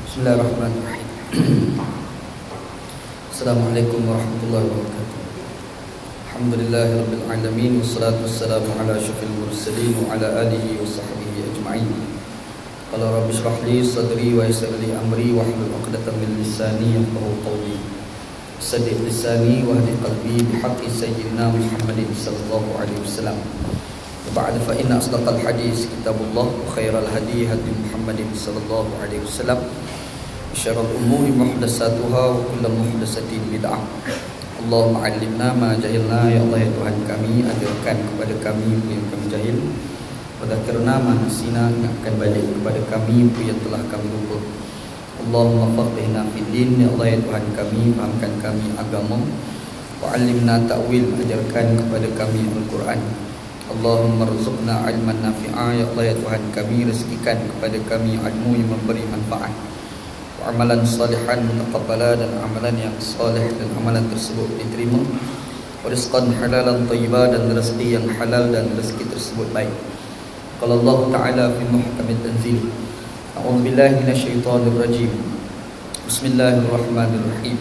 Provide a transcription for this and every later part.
Bismillahirrahmanirrahim. Assalamualaikum warahmatullahi wabarakatuh. Alhamdulillahirabbil alamin wassalatu wassalamu ala asyrafil mursalin wa ala alihi wa sahbihi ajma'in. Qala rabbi shrah li sadri wa yassir li amri wahlul 'uqdatam min lisani yafqahu qawli. Saddiq lisani wa hdi qalbi bihaqqi sayyidina Muhammadin sallallahu alaihi wasallam. Ba'da fa inna asdaqal hadis kitabullah wa khairal hadi hadi Muhammadin sallallahu alaihi wasallam. Syarrul umuri muhdatsatuha wa kullu muhdatsatin bid'ah. Allahumma 'allimna ma jahilna, ya Allah ya Tuhan kami, ajarkan kepada kami apa yang kami jahil. Wa dzakirna ma nasina, ingatkan balik kepada kami apa yang telah kami lupa. Allahumma faqihna fid din, ya Allah ya Tuhan kami, fahamkan kami agama. Wa 'allimna ta'wil, ajarkan kepada kami Al-Quran. Allahumma rzuqna 'ilman nafi'a, ya Allah ya Tuhan kami, rezekikan kepada kami ilmu yang memberi manfaat. Amalan salihan mutaqabbala, dan amalan yang salih dan amalan tersebut diterima. Rizqan halalan thayyiba, dan rezeki yang halal dan rezeki tersebut baik. Qala Allah Ta'ala fi muhkamit tanzil. A'udzu billahi minasyaitonir rajim. Bismillahirrahmanirrahim.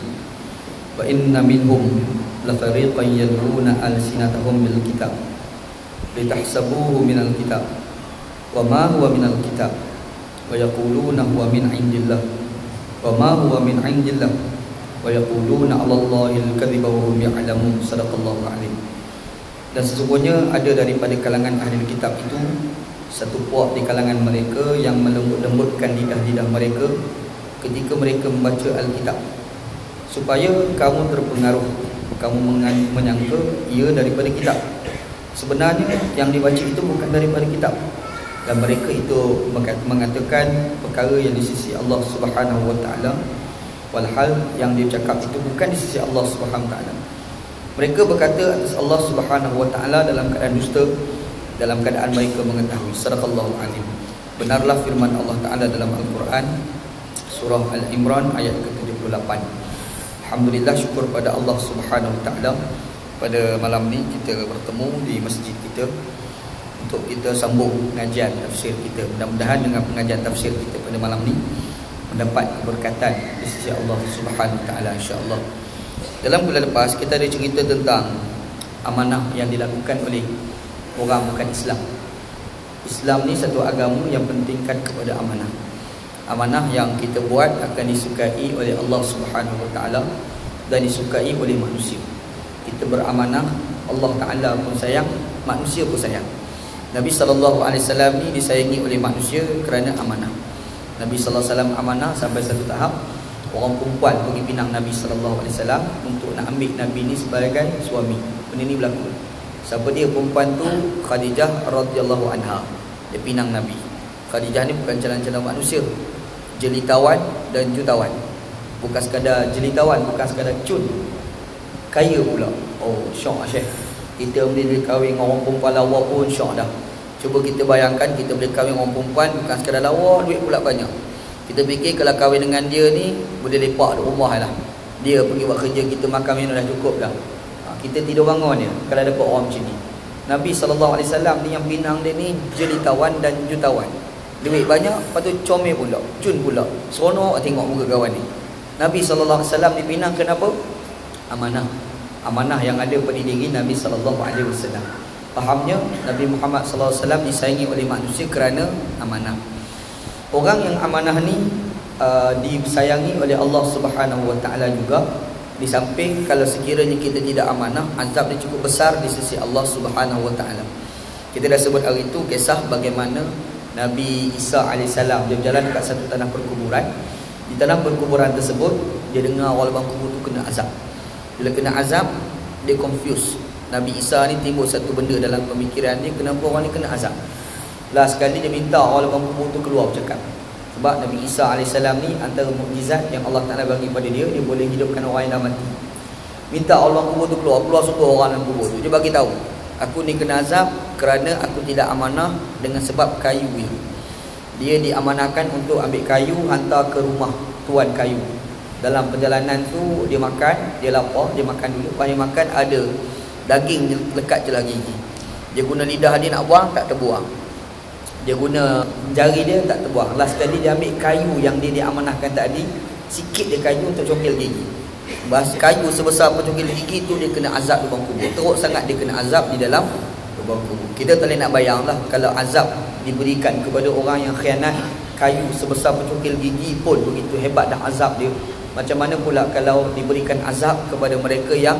Wa inna minhum la fariqan yad'una alsinatahum bil kitab litahsabuhu minal kitab wa ma huwa minal kitab wa yaquluna huwa min 'indillah wa ma huwa min 'indillah wa yaquluna 'ala Allahil kadhiba wa hum ya'lamun. Sadaqallahu alazim. Dan sesungguhnya ada daripada kalangan ahli kitab itu satu puak di kalangan mereka yang melembut-lembutkan lidah-lidah mereka ketika mereka membaca Alkitab, supaya kamu terpengaruh, kamu menyangka ia daripada kitab. Sebenarnya yang dibaca itu bukan daripada kitab. Dan mereka itu mengatakan perkara yang di sisi Allah Subhanahu wa taala, walhal yang dia cakap itu bukan di sisi Allah Subhanahu wa taala. Mereka berkata atas Allah Subhanahu wa taala dalam keadaan dusta, dalam keadaan mereka mengetahui. Sadaqallahu azim. Benarlah firman Allah Taala dalam Al-Quran, surah Al-Imran ayat ke-78. Alhamdulillah, syukur pada Allah Subhanahu wa taala, pada malam ni kita bertemu di masjid kita untuk kita sambung pengajian tafsir kita. Mudah-mudahan dengan pengajian tafsir kita pada malam ni mendapat keberkatan di sisi Allah Subhanahu wa taala, insya-Allah. Dalam bulan lepas kita ada cerita tentang amanah yang dilakukan oleh orang bukan Islam. Islam ni satu agama yang pentingkan kepada amanah. Amanah yang kita buat akan disukai oleh Allah Subhanahu wa taala dan disukai oleh manusia. Kita beramanah, Allah Ta'ala pun sayang, manusia pun sayang. Nabi SAW ni disayangi oleh manusia kerana amanah. Nabi SAW amanah sampai satu tahap orang perempuan pergi pinang Nabi SAW untuk nak ambil Nabi ni sebagai suami. Benda ni berlaku. Siapa dia perempuan tu? Khadijah radhiyallahu anha. Dia pinang Nabi. Khadijah ni bukan calon-calon manusia, jelitawan dan jutawan. Bukan sekadar jelitawan, bukan sekadar cun, kaya pula. Oh, syok lah Syekh. Kita boleh kahwin dengan orang perempuan lawa pun syok dah. Cuba kita bayangkan, kita boleh kahwin dengan orang perempuan bukan sekadar lawa, duit pula banyak. Kita fikir kalau kahwin dengan dia ni boleh lepak di rumah lah. Dia pergi buat kerja, kita makan minum dah cukup dah. Kita tidur bangun dia kalau dapat orang macam ni. Nabi SAW ni yang pinang dia ni jelitawan dan jutawan. Duit banyak, lepas tu comel pula, cun pula. Seronok tengok muka kawan ni. Nabi SAW dipinang kenapa? Amanah. Amanah yang ada pada diri Nabi SAW. Fahamnya Nabi Muhammad SAW disayangi oleh manusia kerana amanah. Orang yang amanah ni disayangi oleh Allah Subhanahu wa taala juga. Di samping kalau sekiranya kita tidak amanah, azab dia cukup besar di sisi Allah Subhanahu wa taala. Kita dah sebut hari itu kisah bagaimana Nabi Isa AS dia berjalan dekat satu tanah perkuburan. Di tanah perkuburan tersebut dia dengar orang bang kubur tu kena azab. Bila kena azab, dia confused. Nabi Isa ni timbul satu benda dalam pemikiran dia, kenapa orang ni kena azab. Last sekali dia minta orang bang kubur tu keluar bercakap. Sebab Nabi Isa AS ni antara mukjizat yang Allah Ta'ala bagi pada dia, dia boleh hidupkan orang yang dah mati. Minta Allah kubur tu keluar semua orang dalam kubur tu. Dia bagi tahu, aku ni kena azab kerana aku tidak amanah dengan sebab kayu ni. Dia diamanahkan untuk ambil kayu, hantar ke rumah tuan kayu. Dalam perjalanan tu dia makan, dia lapar, dia makan dulu. Lepas dia makan ada daging lekat je lagi. Dia guna lidah dia nak buang, tak terbuang. Dia guna jari dia tak terbuang. Last sekali dia ambil kayu yang dia diamanahkan tadi, sikit dia kayu untuk congkel gigi. Bahas kayu sebesar apa congkel gigi tu dia kena azab lubang kubur. Teruk sangat dia kena azab di dalam lubang kubur. Kita tak boleh nak bayanglah kalau azab diberikan kepada orang yang khianat, kayu sebesar pencongkel gigi pun begitu hebat dah azab dia. Macam mana pula kalau diberikan azab kepada mereka yang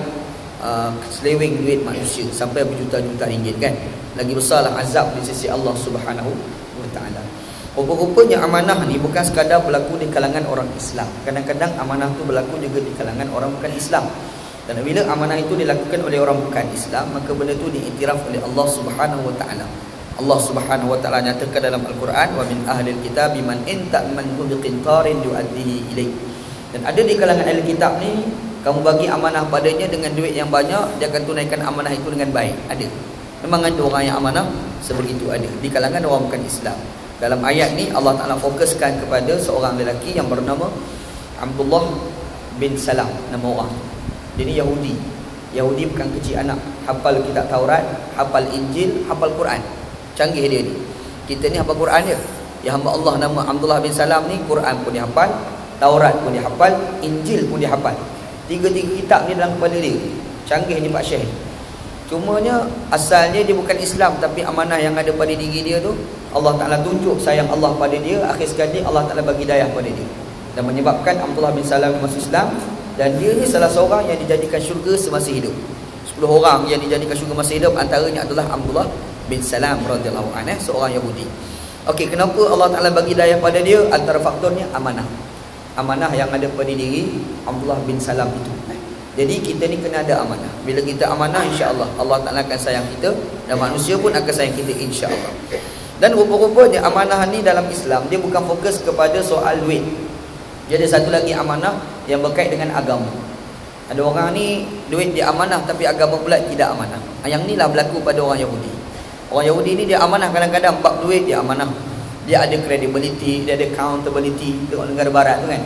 seleweng duit manusia sampai berjuta-juta ringgit, kan? Lagi besarlah azab di sisi Allah Subhanahu wa taala. Rupa-rupanya amanah ni bukan sekadar berlaku di kalangan orang Islam. Kadang-kadang amanah tu berlaku juga di kalangan orang bukan Islam. Dan bila amanah itu dilakukan oleh orang bukan Islam, maka benda itu diiktiraf oleh Allah Subhanahu wa taala. Allah Subhanahu wa taala nyatakan dalam Al-Quran, wa min ahlil kitab man in ta'manhu biqintarin yu'addihi ilaik. Dan ada di kalangan ahli kitab ni, kamu bagi amanah padanya dengan duit yang banyak, dia akan tunaikan amanah itu dengan baik. Ada. Memang ada orang yang amanah sebegitu, ada di kalangan orang bukan Islam. Dalam ayat ni Allah Taala fokuskan kepada seorang lelaki yang bernama Abdullah bin Salam, nama orang. Dia ni Yahudi. Yahudi bukan kecil anak, hafal kitab Taurat, hafal Injil, hafal Quran. Canggih dia ni. Kita ni hafal Quran dia. Ya hamba Allah nama Abdullah bin Salam ni, Quran pun dia hafal, Taurat pun dia hafal, Injil pun dia hafal. Tiga-tiga kitab ni dalam kepala dia. Canggih ni Pak Syekh. Cumanya asalnya dia bukan Islam, tapi amanah yang ada pada diri dia tu Allah Ta'ala tunjuk sayang Allah pada dia. Akhir sekali Allah Ta'ala bagi dayah pada dia, dan menyebabkan Abdullah bin Salam masuk Islam. Dan dia ni salah seorang yang dijadikan syurga semasa hidup. 10 orang yang dijadikan syurga masa hidup, antaranya adalah Abdullah bin Salam radhiyallahu anhu, seorang Yahudi. Okey, kenapa Allah Ta'ala bagi dayah pada dia? Antara faktornya amanah. Amanah yang ada pada diri Abdullah bin Salam itu. Jadi kita ni kena ada amanah. Bila kita amanah, insya-Allah Allah Ta'ala akan sayang kita, dan manusia pun akan sayang kita, insya-Allah. Dan rupa-rupanya amanah ni dalam Islam, dia bukan fokus kepada soal duit. Dia ada satu lagi amanah yang berkait dengan agama. Ada orang ni duit dia amanah, tapi agama pula tidak amanah. Yang ni lah berlaku pada orang Yahudi. Orang Yahudi ni dia amanah kadang-kadang bab duit, dia amanah. Dia ada credibility, dia ada accountability. Tengok negara barat tu kan.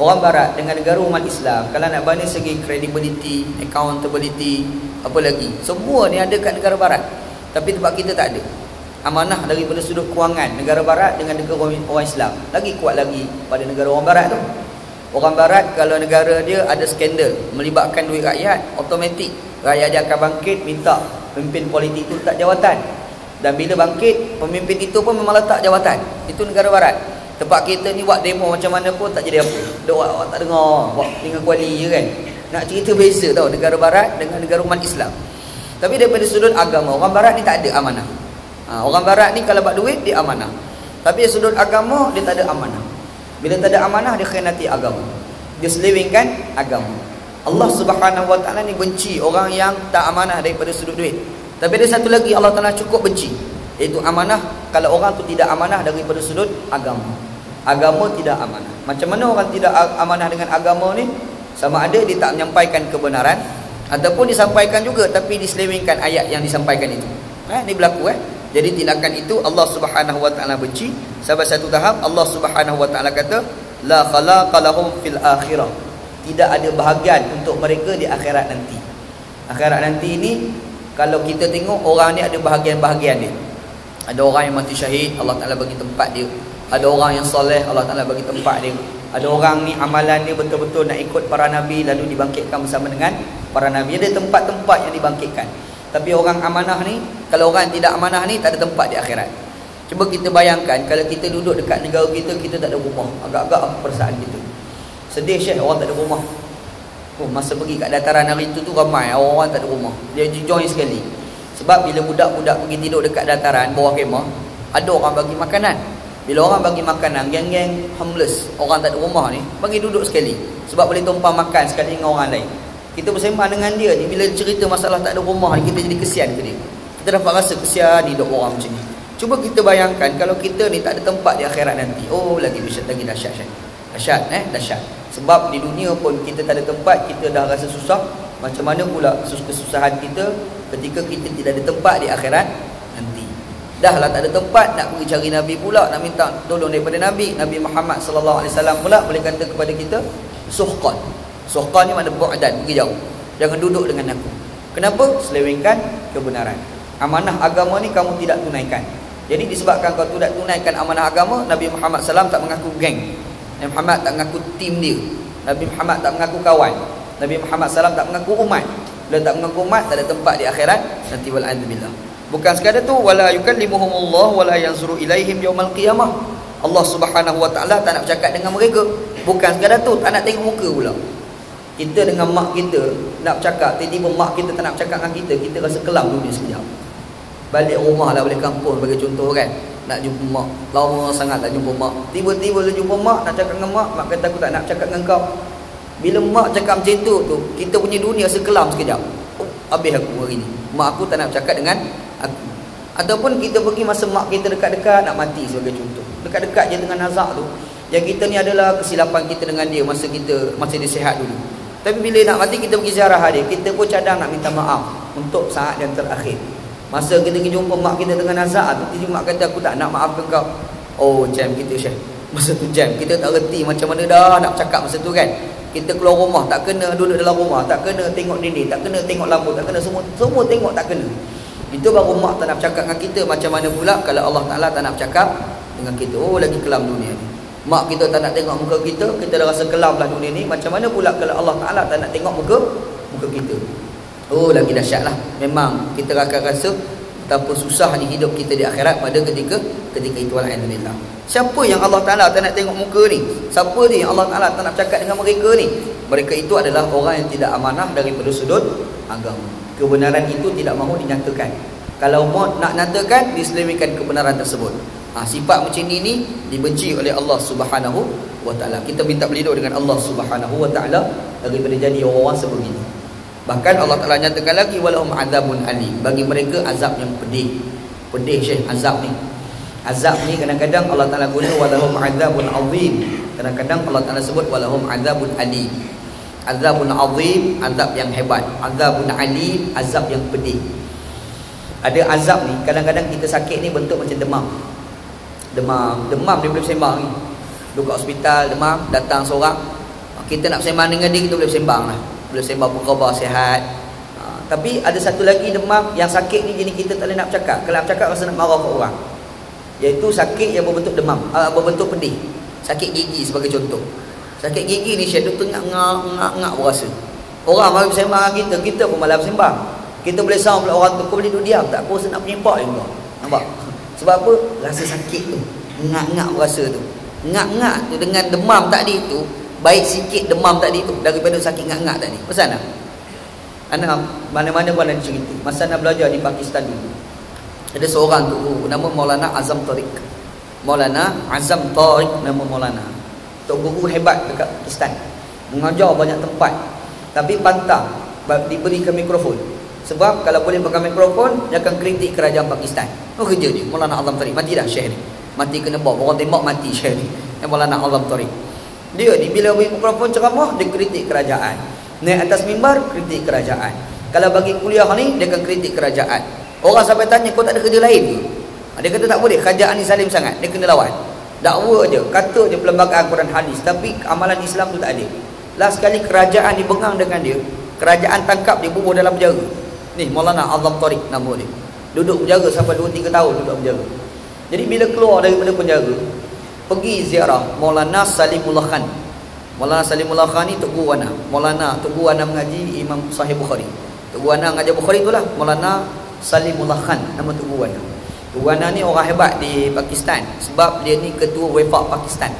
Orang barat dengan negara umat Islam, kalau nak banding segi credibility, accountability, apa lagi, semua ni ada kat negara barat. Tapi tempat kita tak ada. Amanah daripada sudut kewangan negara barat dengan negara orang Islam lagi kuat lagi pada negara orang barat tu. Orang barat kalau negara dia ada skandal melibatkan duit rakyat, automatik rakyat dia akan bangkit minta pemimpin politik tu letak jawatan. Dan bila bangkit, pemimpin itu pun memang letak jawatan. Itu negara barat. Tempat kita ni buat demo macam mana pun tak jadi apa. Awak tak dengar, buat dengan kuali je kan. Nak cerita beza tau negara barat dengan negara umat Islam. Tapi daripada sudut agama, orang barat ni tak ada amanah. Orang barat ni kalau buat duit dia amanah. Tapi dari sudut agama dia tak ada amanah. Bila tak ada amanah, dia khianati agama. Dia selewengkan agama. Allah Subhanahu wa taala ni benci orang yang tak amanah daripada sudut duit. Tapi ada satu lagi Allah Taala cukup benci, iaitu amanah kalau orang tu tidak amanah daripada sudut agama. Agama tidak amanah. Macam mana orang tidak amanah dengan agama ni? Sama ada dia tak menyampaikan kebenaran, ataupun disampaikan juga tapi diselewengkan ayat yang disampaikan itu. Ni berlaku Jadi tindakan itu Allah Subhanahu wa taala benci. Sampai satu tahap Allah Subhanahu wa taala kata la khalaqa lahum fil akhirah. Tidak ada bahagian untuk mereka di akhirat nanti. Akhirat nanti ini kalau kita tengok orang ni ada bahagian-bahagian dia. Ada orang yang mati syahid, Allah Taala bagi tempat dia. Ada orang yang soleh, Allah Taala bagi tempat dia. Ada orang ni amalan dia betul-betul nak ikut para nabi lalu dibangkitkan bersama dengan para nabi. Ada tempat-tempat yang dibangkitkan. Tapi orang amanah ni, kalau orang tidak amanah ni tak ada tempat di akhirat. Cuba kita bayangkan kalau kita duduk dekat negara kita, kita tak ada rumah. Agak-agak apa perasaan kita? Sedih Syekh, orang tak ada rumah. Masa pergi kat dataran hari tu ramai orang-orang tak ada rumah. Dia join sekali. Sebab bila budak-budak pergi tidur dekat dataran bawah kemah, ada orang bagi makanan. Bila orang bagi makanan, geng-geng homeless, orang tak ada rumah ni, bagi duduk sekali. Sebab boleh tumpang makan sekali dengan orang lain. Kita bersembang dengan dia ni, bila cerita masalah tak ada rumah ni, kita jadi kesian ke dia. Kita dapat rasa kesian hidup orang macam ni. Cuba kita bayangkan kalau kita ni tak ada tempat di akhirat nanti. Oh, lagi dahsyat. Dahsyat. Sebab di dunia pun kita tak ada tempat, kita dah rasa susah. Macam mana pula kesusahan kita ketika kita tidak ada tempat di akhirat nanti. Dah lah tak ada tempat, nak pergi cari Nabi pula, nak minta tolong daripada Nabi Muhammad sallallahu alaihi wasallam pula boleh kata kepada kita suhqan. Suhqan ni makna bu'dan, pergi jauh. Jangan duduk dengan aku. Kenapa? Selewengkan kebenaran. Amanah agama ni kamu tidak tunaikan. Jadi disebabkan kau tidak tunaikan amanah agama, Nabi Muhammad SAW tak mengaku geng, Nabi Muhammad tak mengaku tim dia, Nabi Muhammad tak mengaku kawan, Nabi Muhammad SAW tak mengaku umat. Bila tak mengaku umat, tak ada tempat di akhirat nanti, wal'adzubillah. Bukan sekadar tu, wala yukallimuhumullah wala yanzuru ilaihim yaumal qiyamah. Allah Subhanahu wa taala tak nak bercakap dengan mereka. Bukan sekadar tu, tak nak tengok muka pula. Kita dengan mak kita nak bercakap, tiba-tiba mak kita tak nak bercakap dengan kita, kita rasa kelam dunia sekejap. Balik rumah lah, balik kampung bagi contoh kan, nak jumpa mak, lama sangat tak jumpa mak. Tiba-tiba dia jumpa mak, nak cakap dengan mak kata aku tak nak bercakap dengan kau. Bila mak cakap macam tu, kita punya dunia sekelam sekejap. Habis aku hari ni, mak aku tak nak bercakap dengan aku. Ataupun kita pergi masa mak kita dekat-dekat nak mati sebagai contoh, dekat-dekat je dengan nazak tu, yang kita ni adalah kesilapan kita dengan dia masa dia sihat dulu. Tapi bila nak mati, kita pergi ziarah dia, kita pun cadang nak minta maaf untuk saat yang terakhir. Masa kita pergi jumpa mak kita dengan nazak tu, tiba mak kata aku tak nak maafkan kau. Oh, jam kita Syekh. Masa tu jam, kita tak reti macam mana dah nak cakap masa tu kan. Kita keluar rumah tak kena duduk dalam rumah, tak kena tengok dinding, tak kena tengok lampu, tak kena semua tengok tak kena. Itu baru mak tak nak bercakap dengan kita. Macam mana pula kalau Allah Ta'ala tak nak bercakap dengan kita? Oh, lagi kelam dunia ni. Mak kita tak nak tengok muka kita, kita dah rasa kelam lah dunia ni. Macam mana pula kalau Allah Ta'ala tak nak tengok muka kita? Oh, lagi dahsyat lah. Memang kita akan rasa betapa susahnya hidup kita di akhirat pada ketika itu, alhamdulillah. Siapa yang Allah Ta'ala tak nak tengok muka ni? Siapa dia yang Allah Ta'ala tak nak bercakap dengan mereka ni? Mereka itu adalah orang yang tidak amanah daripada sudut agama. Kebenaran itu tidak mahu dinyatakan. Kalau mahu nak nyatakan, diselewengkan kebenaran tersebut. Sifat macam ini dibenci oleh Allah Subhanahu wa Ta'ala. Kita minta berlindung dengan Allah Subhanahu wa Ta'ala daripada jadi orang-orang seperti ini. Bahkan Allah Ta'ala nyatakan lagi, walahum azabun alim. Bagi mereka azab yang pedih. Pedih Syekh azab ni. Azab ni kadang-kadang Allah Ta'ala guna walahum azabun azim. Kadang-kadang Allah Ta'ala sebut walahum azabun alim. Azabun azim, azab yang hebat. Azabun alim, azab yang pedih. Ada azab ni, kadang-kadang kita sakit ni bentuk macam demam. Demam dia boleh bersembang ni. Duduk kat hospital, demam, datang seorang, kita nak bersembang dengan dia, kita boleh bersembang lah. Boleh bersembang apa khabar, sihat. Tapi ada satu lagi demam yang sakit ni, jadi kita tak boleh nak bercakap. Kalau nak bercakap rasa nak marah ke orang. Iaitu sakit yang berbentuk demam, berbentuk pedih. Sakit gigi sebagai contoh. Sakit gigi ni Syekh, tu ngak berasa. Orang mari bersembang dengan kita pun malah bersembang. Kita boleh sound pula orang tu, kau boleh duduk diam tak? Aku rasa nak penyimpak juga. Nampak? Sebab apa? Rasa sakit tu, ngak berasa tu. Ngak tu dengan demam tadi tu, baik sikit demam tadi tu daripada sakit ngak tadi. Pasal tak? Anak mana-mana pun ada cerita. Masa nak belajar di Pakistan dulu, ada seorang tu nama Maulana Azam Tariq. Maulana Azam Tariq nama Maulana. Tok guru hebat dekat Pakistan, mengajar banyak tempat, tapi pantang diberikan mikrofon. Sebab kalau boleh pakai mikrofon, dia akan kritik kerajaan Pakistan. Oh, kerja dia Maulana Azam Tariq. Mati dah Syekh ni, mati kena bom, orang tembak mati Syekh ni. Maulana Azam Tariq, dia ni bila beri mikrofon ceramah, dia kritik kerajaan. Naik atas mimbar, kritik kerajaan. Kalau bagi kuliah ni, dia akan kritik kerajaan. Orang sampai tanya, kau tak ada kerja lain ke? Dia kata tak boleh, kerajaan ni zalim sangat, dia kena lawan. Dakwa je, kata je perlembagaan Quran hadis, tapi amalan Islam tu tak ada. Last sekali kerajaan dibengang dengan dia, kerajaan tangkap dia, bubuh dalam penjara. Ni Maulana Azam Tariq nama dia. Duduk penjara sampai 2-3 tahun duduk penjara. Jadi bila keluar daripada penjara, pergi ziarah Maulana Salimullah Khan. Maulana Salimullah Khan ni Tok Guru Wana. Maulana Tok Guru Wana mengaji Imam Sahih Bukhari. Tok Guru Wana mengajar Bukhari itulah Maulana Salimullah Khan, nama Tok Guru Wana. Tok Guru Wana ni orang hebat di Pakistan, sebab dia ni ketua Wefaq Pakistan.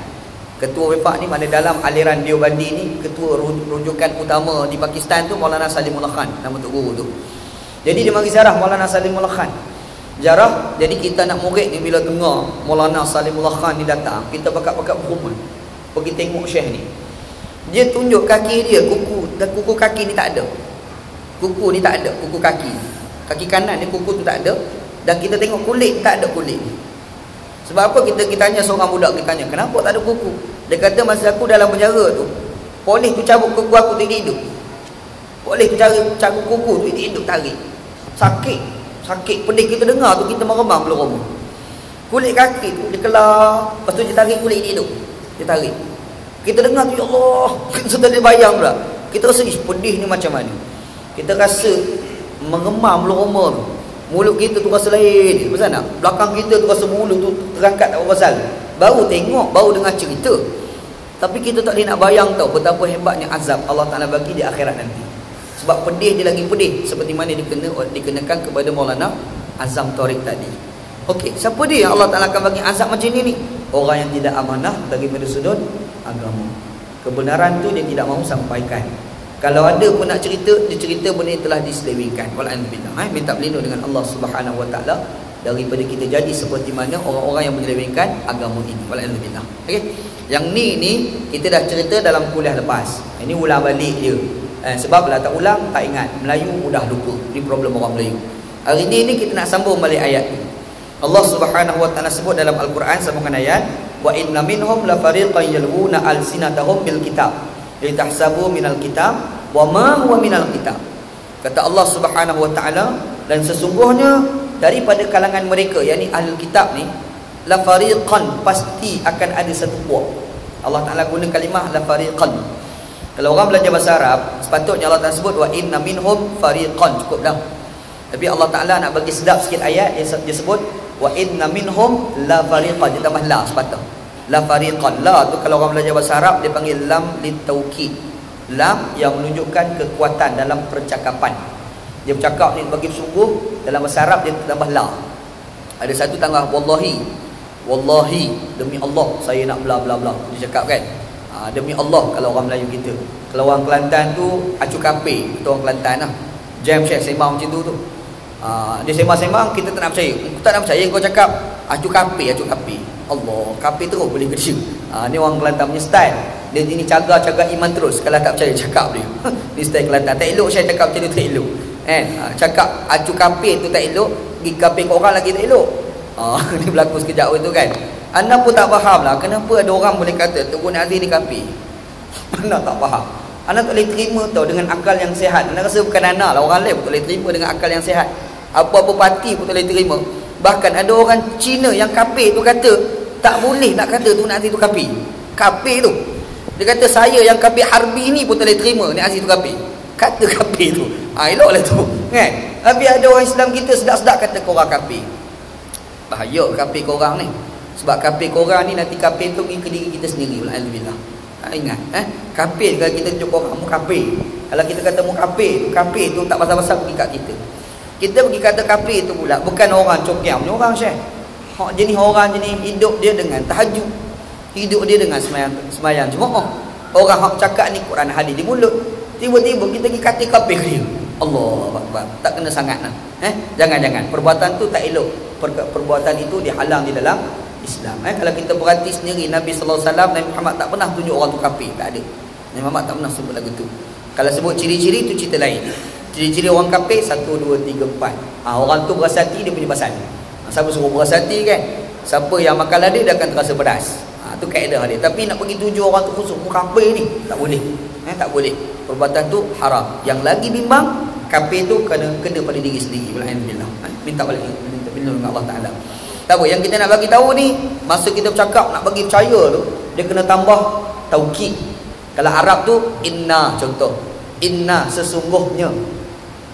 Ketua Wefaq ni mana dalam aliran Deobandi ni, ketua rujukan utama di Pakistan tu Maulana Salimullah Khan, nama Tok Guru tu. Jadi dia mari ziarah Maulana Salimullah Khan. Ziarah, jadi kita nak murid ni bila dengar Maulana Salimullah Khan ni datang, kita pakat-pakat berhubung pergi tengok Syekh ni. Dia tunjuk kaki dia, kuku kaki ni tak ada. Kuku ni tak ada, kuku kaki. Kaki kanan ni kuku tu tak ada. Dan kita tengok kulit, tak ada kulit. Sebab apa? Kita tanya seorang budak, kita tanya, kenapa tak ada kuku? Dia kata masa aku dalam penjara tu, polis tu cabut kuku aku tu hidup. Polis tu cabut kuku tu hidup tarik. Sakit pedih kita dengar tu, kita meremang belum rumah. Kulit kaki tu dia kelar, lepas tu dia tarik kulit dia hidup. Dia tarik. Kita dengar tu, ya Allah, kita sudah dia bayang pula. Kita rasa pedih ni macam mana. Kita rasa meremam belum rumah tu. Mulut kita tu rasa lain. Pasal nak? Belakang kita tu rasa mulut tu terangkat tak pasal. Baru tengok, baru dengar cerita. Tapi kita tak boleh nak bayang tau betapa hebatnya azab Allah Ta'ala bagi di akhirat nanti. Sebab pedih dia lagi pedih. Seperti mana dikenakan kepada Maulana Azam Tariq tadi. Okey, siapa dia yang Allah Ta'ala akan bagi azab macam ni? Orang yang tidak amanah daripada sudut agama. Kebenaran tu dia tidak mahu sampaikan. Kalau ada pun nak cerita, dia cerita benda yang telah diselewengkan. Walhamdulillah. Minta berlindung dengan Allah Subhanahu Wa Ta'ala daripada kita jadi seperti mana orang-orang yang menyelewengkan agama ini. Walhamdulillah. Okey. Yang ni kita dah cerita dalam kuliah lepas. Ini ulang balik dia. Sebab lah tak ulang tak ingat. Melayu mudah lupa. Ini problem orang Melayu. Hari ni kita nak sambung balik ayat ni. Allah Subhanahu Wa Ta'ala sebut dalam Al-Quran sambungan ayat, wa inna minhum la fariqan yalwuna alsinatahum bil kitab litahsabu minal kitab wa ma huwa minal kitab. Kata Allah Subhanahu Wa Ta'ala, dan sesungguhnya daripada kalangan mereka, yakni ahli kitab ni, la fariqan, pasti akan ada satu puak. Allah Ta'ala guna kalimah la fariqan. Kalau orang belajar bahasa Arab, sepatutnya Allah Ta'ala sebut wa inna minhum fariqan, cukup dah. Tapi Allah Ta'ala nak bagi sedap sikit ayat, dia sebut wa inna minhum la fariqan, dia tambah la sepatutnya. La fariqan, la tu kalau orang belajar bahasa Arab dia panggil lam litaukid. Lam yang menunjukkan kekuatan dalam percakapan. Dia bercakap ni bagi sungguh, dalam bahasa Arab dia tambah la. Ada satu tambah wallahi. Wallahi, demi Allah saya nak bla bla bla. Dia cakap kan, demi Allah kalau orang Melayu kita. Kalau orang Kelantan tu acu kape, kita orang Kelantan lah. Jam Syekh sembang macam tu. Dia sembang-sembang, kita tak nak percaya. Aku tak nak percaya kau cakap acu kape, acu kape. Allah, kape terus boleh kerja. Ni orang Kelantan punya style. Dia ni cagar-cagar iman terus. Kalau tak percaya cakap dia. Ni style Kelantan. Tak elok saya cakap macam tu, tak elok. Cakap acu kape tu tak elok, pergi kape kat orang lagi tak elok. Ni berlaku sekejap tu kan. Anda pun tak faham lah kenapa ada orang boleh kata Tunku Nazir ni kapi. Anda tak faham. Anda tak boleh terima tau dengan akal yang sihat. Anda rasa bukan Anda lah, orang lain pun tak boleh terima dengan akal yang sihat. Apa-apa parti pun tak boleh terima. Bahkan ada orang Cina yang kapi tu kata tak boleh nak kata Tunku Nazir tu kapi. Kapi tu, dia kata saya yang kapi harbi ni pun tak boleh terima ni Aziz tu kapi. Kata kapi tu elok lah tu kan. Tapi ada orang Islam kita sedap-sedap kata korang kapi. Bahaya kapi korang ni. Sebab kapi korang ni nanti kapi tu pergi ke diri kita sendiri. Alhamdulillah. Ingat kapi kalau kita tunjuk korang mu kapi. Kalau kita kata mu kapi tu tak pasal-pasal pergi kat kita. Kita pergi kata kapi tu pula bukan orang cokiam ni, orang Syekh. Hak jenis orang jenis hidup dia dengan tahajud. Hidup dia dengan semayang Jumaat. Orang hak cakap ni Quran hadis di mulut. Tiba-tiba kita pergi kata kapi ke dia. Allahu Akbar. Tak kena sangat lah. Jangan-jangan. Perbuatan tu tak elok. Perbuatan itu dihalang di dalam Islam. Kalau kita perhati sendiri, Nabi SAW, Nabi Muhammad tak pernah tunjuk orang tu kafir. Tak ada. Nabi Muhammad tak pernah sebut lagu tu. Kalau sebut ciri-ciri tu cerita lain. Ciri-ciri orang kafir 1, 2, 3, 4. Orang tu berasa hati, dia punya pasal. Siapa suruh berasa hati kan? Siapa yang makan lada dia akan terasa pedas. Tu kaedah dia. Tapi nak pergi tuju orang tu khusus kafir ni tak boleh. Tak boleh. Perbuatan tu haram. Yang lagi bimbang, kafir tu kena pada diri sendiri. Alhamdulillah. Minta balik dengan Allah Ta'ala. Tak apa, yang kita nak bagi tahu ni, masa kita bercakap nak bagi percaya tu, dia kena tambah taukid. Kalau Arab tu inna, contoh inna, sesungguhnya.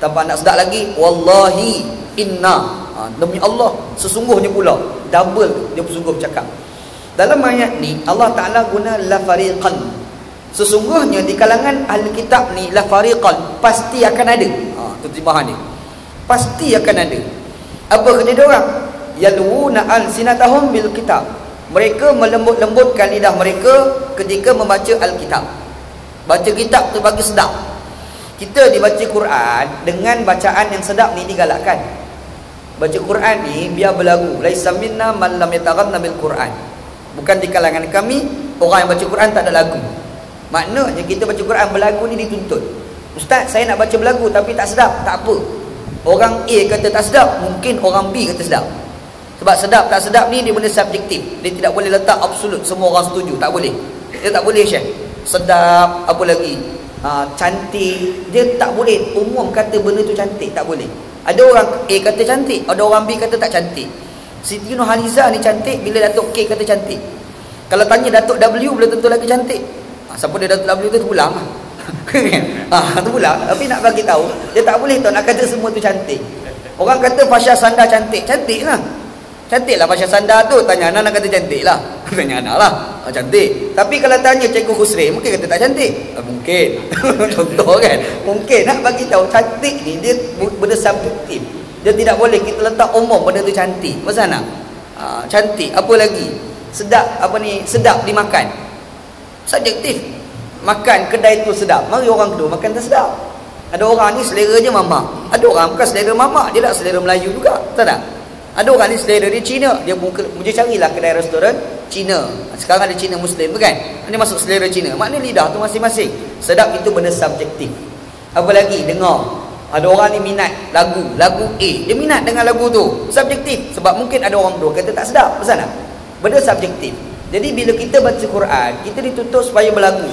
Tanpa nak sedap lagi, wallahi inna, demi Allah sesungguhnya pula. Double dia sungguh bercakap. Dalam ayat ni Allah Ta'ala guna la fariqan. Sesungguhnya di kalangan ahli kitab ni la fariqan, pasti akan ada. Tu terjemahan dia. Pasti akan ada. Apa kena dia orang? Yalwuna alsinatahum bil kitab. Mereka melembut-lembutkan lidah mereka ketika membaca Alkitab. Baca kitab tu bagi sedap. Kita dibaca Quran dengan bacaan yang sedap ni digalakkan. Baca Quran ni biar berlagu. Laisa minna man lam yataghanna bil Quran. Bukan di kalangan kami orang yang baca Quran tak ada lagu. Maknanya kita baca Quran berlagu ni dituntut. Ustaz, saya nak baca berlagu tapi tak sedap. Tak apa. Orang A kata tak sedap, mungkin orang B kata sedap. Sebab sedap tak sedap ni dia benda subjektif. Dia tidak boleh letak absolut semua orang setuju. Tak boleh. Dia tak boleh Syekh. Sedap, apa lagi? Cantik. Dia tak boleh umum kata benda tu cantik. Tak boleh. Ada orang A kata cantik, ada orang B kata tak cantik. Siti Nurhaliza ni cantik bila Datuk K kata cantik. Kalau tanya Datuk W belum tentu lagi cantik. Siapa dia Datuk W tu pulang lah. Tu pula. Tapi nak bagi tahu dia tak boleh tahu nak kata semua tu cantik. Orang kata Fasha Sanda cantik. Cantik lah. Cantik lah Fasha Sanda tu. Tanya anak kata cantik lah. Tanya anak lah. Cantik. Tapi kalau tanya Cikgu Khusri, mungkin kata tak cantik. Mungkin. Contoh kan. Mungkin nak bagi tahu cantik ni dia benda subjektif. Dia tidak boleh kita letak umum benda tu cantik. Macam mana? Cantik. Apa lagi? Sedap. Apa ni? Sedap dimakan. Subjektif. Makan kedai tu sedap. Mari orang kedua makan tak sedap. Ada orang ni selera je mamak. Ada orang bukan selera mamak, dia nak selera Melayu juga. Tahu tak? Ada orang ni selera dia Cina. Dia carilah kedai restoran Cina. Sekarang ada Cina Muslim tu kan? Dia masuk selera Cina. Maknanya lidah tu masing-masing. Sedap itu benda subjektif. Apa lagi? Dengar. Ada orang ni minat lagu A. Dia minat dengan lagu tu. Subjektif. Sebab mungkin ada orang dua kata tak sedap. Macam mana? Benda subjektif. Jadi bila kita baca Quran, kita dituntut supaya berlagu.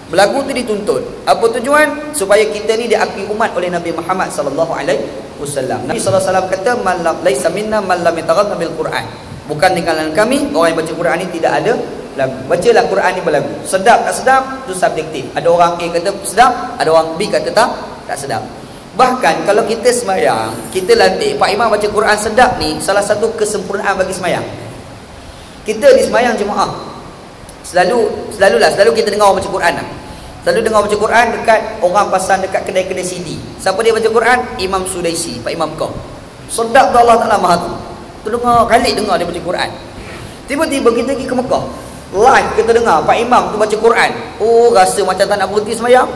Berlagu tu dituntut. Apa tujuan? Supaya kita ni diakui umat oleh Nabi Muhammad sallallahu alaihi wasallam. Nabi sallallahu alaihi wasallam kata, "Man laisa minna man lam yataghadha bil Quran." Bukan di kalangan kami orang yang baca Quran ni tidak ada lagu. Bacalah Quran ni berlagu. Sedap tak sedap tu subjektif. Ada orang A kata sedap, ada orang B kata tak sedap. Bahkan kalau kita semayang, kita latih Pak Imam baca Quran sedap ni salah satu kesempurnaan bagi semayang. Kita di semayang jemaah Selalu kita dengar orang baca Quran lah. Selalu dengar baca Quran dekat orang pasang dekat kedai-kedai CD. Siapa dia baca Quran? Imam Sudaisi, Pak Imam kau. Sedap tu Allah Ta'ala Maha tu. Tu dengar dia baca Quran. Tiba-tiba kita pergi ke Mekah. Live kita dengar Pak Imam tu baca Quran. Oh, rasa macam tak nak berhenti semayang.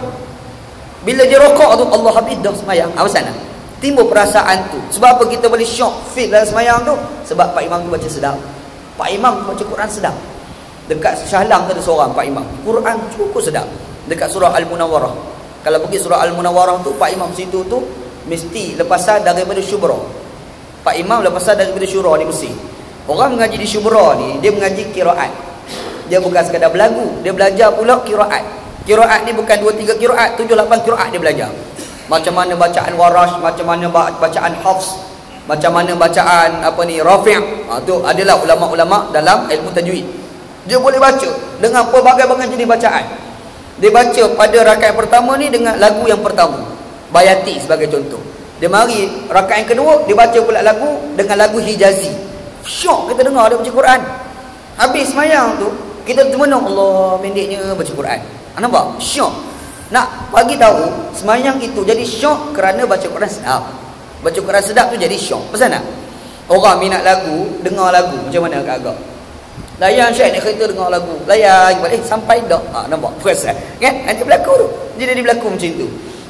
Bila dia rokok tu, Allah habis dah semayang. Apa sana? Timbul perasaan tu. Sebab apa kita boleh shock feel dalam semayang tu? Sebab Pak Imam tu baca sedap. Pak Imam tu baca Quran sedap. Dekat Shah Alam tu ada seorang Pak Imam. Quran cukup sedap. Dekat surah Al-Munawwarah. Kalau pergi surah Al-Munawwarah tu, Pak Imam situ tu mesti lepasan daripada Syubra. Pak Imam lepasan daripada Syura di Mesir. Orang mengaji di Syubra ni, dia mengaji qiraat. Dia bukan sekadar berlagu, dia belajar pula qiraat. Qiraat ni bukan 2-3 qiraat, 7-8 qiraat dia belajar. Macam mana bacaan Warash, macam mana bacaan Hafs, macam mana bacaan Rafi'. Tu adalah ulama-ulama dalam ilmu tajwid. Dia boleh baca dengan pelbagai-bagai jenis bacaan. Dia baca pada rakaat pertama ni dengan lagu yang pertama, Bayati sebagai contoh. Dia mari rakaat yang kedua, dia baca pula lagu dengan lagu Hijazi. Syok kita dengar dia baca Quran. Habis semayang tu, kita termenung, Allah pendeknya baca Quran. Nampak? Syok. Nak bagi tahu semayang itu jadi syok kerana baca Quran sedap. Baca Quran sedap tu jadi syok. Pasal nak? Orang minat lagu, dengar lagu macam mana agak-agak. Layan Syekh nak kereta dengar lagu. Layan balik sampai dah. Nampak? Perasan. Kan? Nanti berlaku tu. Jadi dia berlaku macam tu.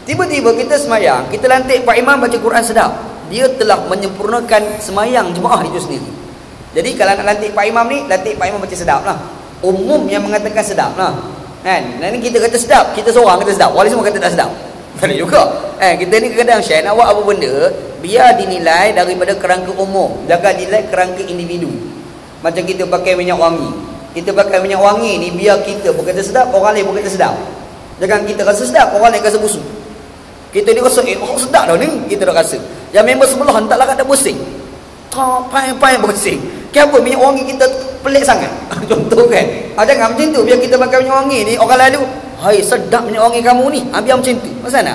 Tiba-tiba kita semayang, kita lantik Pak Imam baca Quran sedap. Dia telah menyempurnakan semayang jemaah itu sendiri. Jadi kalau nak lantik Pak Imam ni, lantik Pak Imam baca sedap lah. Umum yang mengatakan sedap lah. Kan? Nanti kita kata sedap, kita seorang kata sedap. Wali semua kata tak sedap. Tak ada juga. Kita ni kadang-kadang Syekh nak buat apa benda, biar dinilai daripada kerangka umum. Jangan dinilai kerangka individu. Macam kita pakai minyak wangi. Kita pakai minyak wangi ni biar kita pun kata sedap, orang lain pun kata sedap. Jangan kita rasa sedap, orang lain rasa busuk. Kita ni rasa, sedap dah ni, kita dah rasa. Yang member sebelah entahlah kata pusing. Pai pusing. Kenapa minyak wangi kita pelik sangat? Contoh kan. Jangan macam tu, biar kita pakai minyak wangi ni, orang lalu, hai sedap minyak wangi kamu ni. Biar macam tu. Macam mana?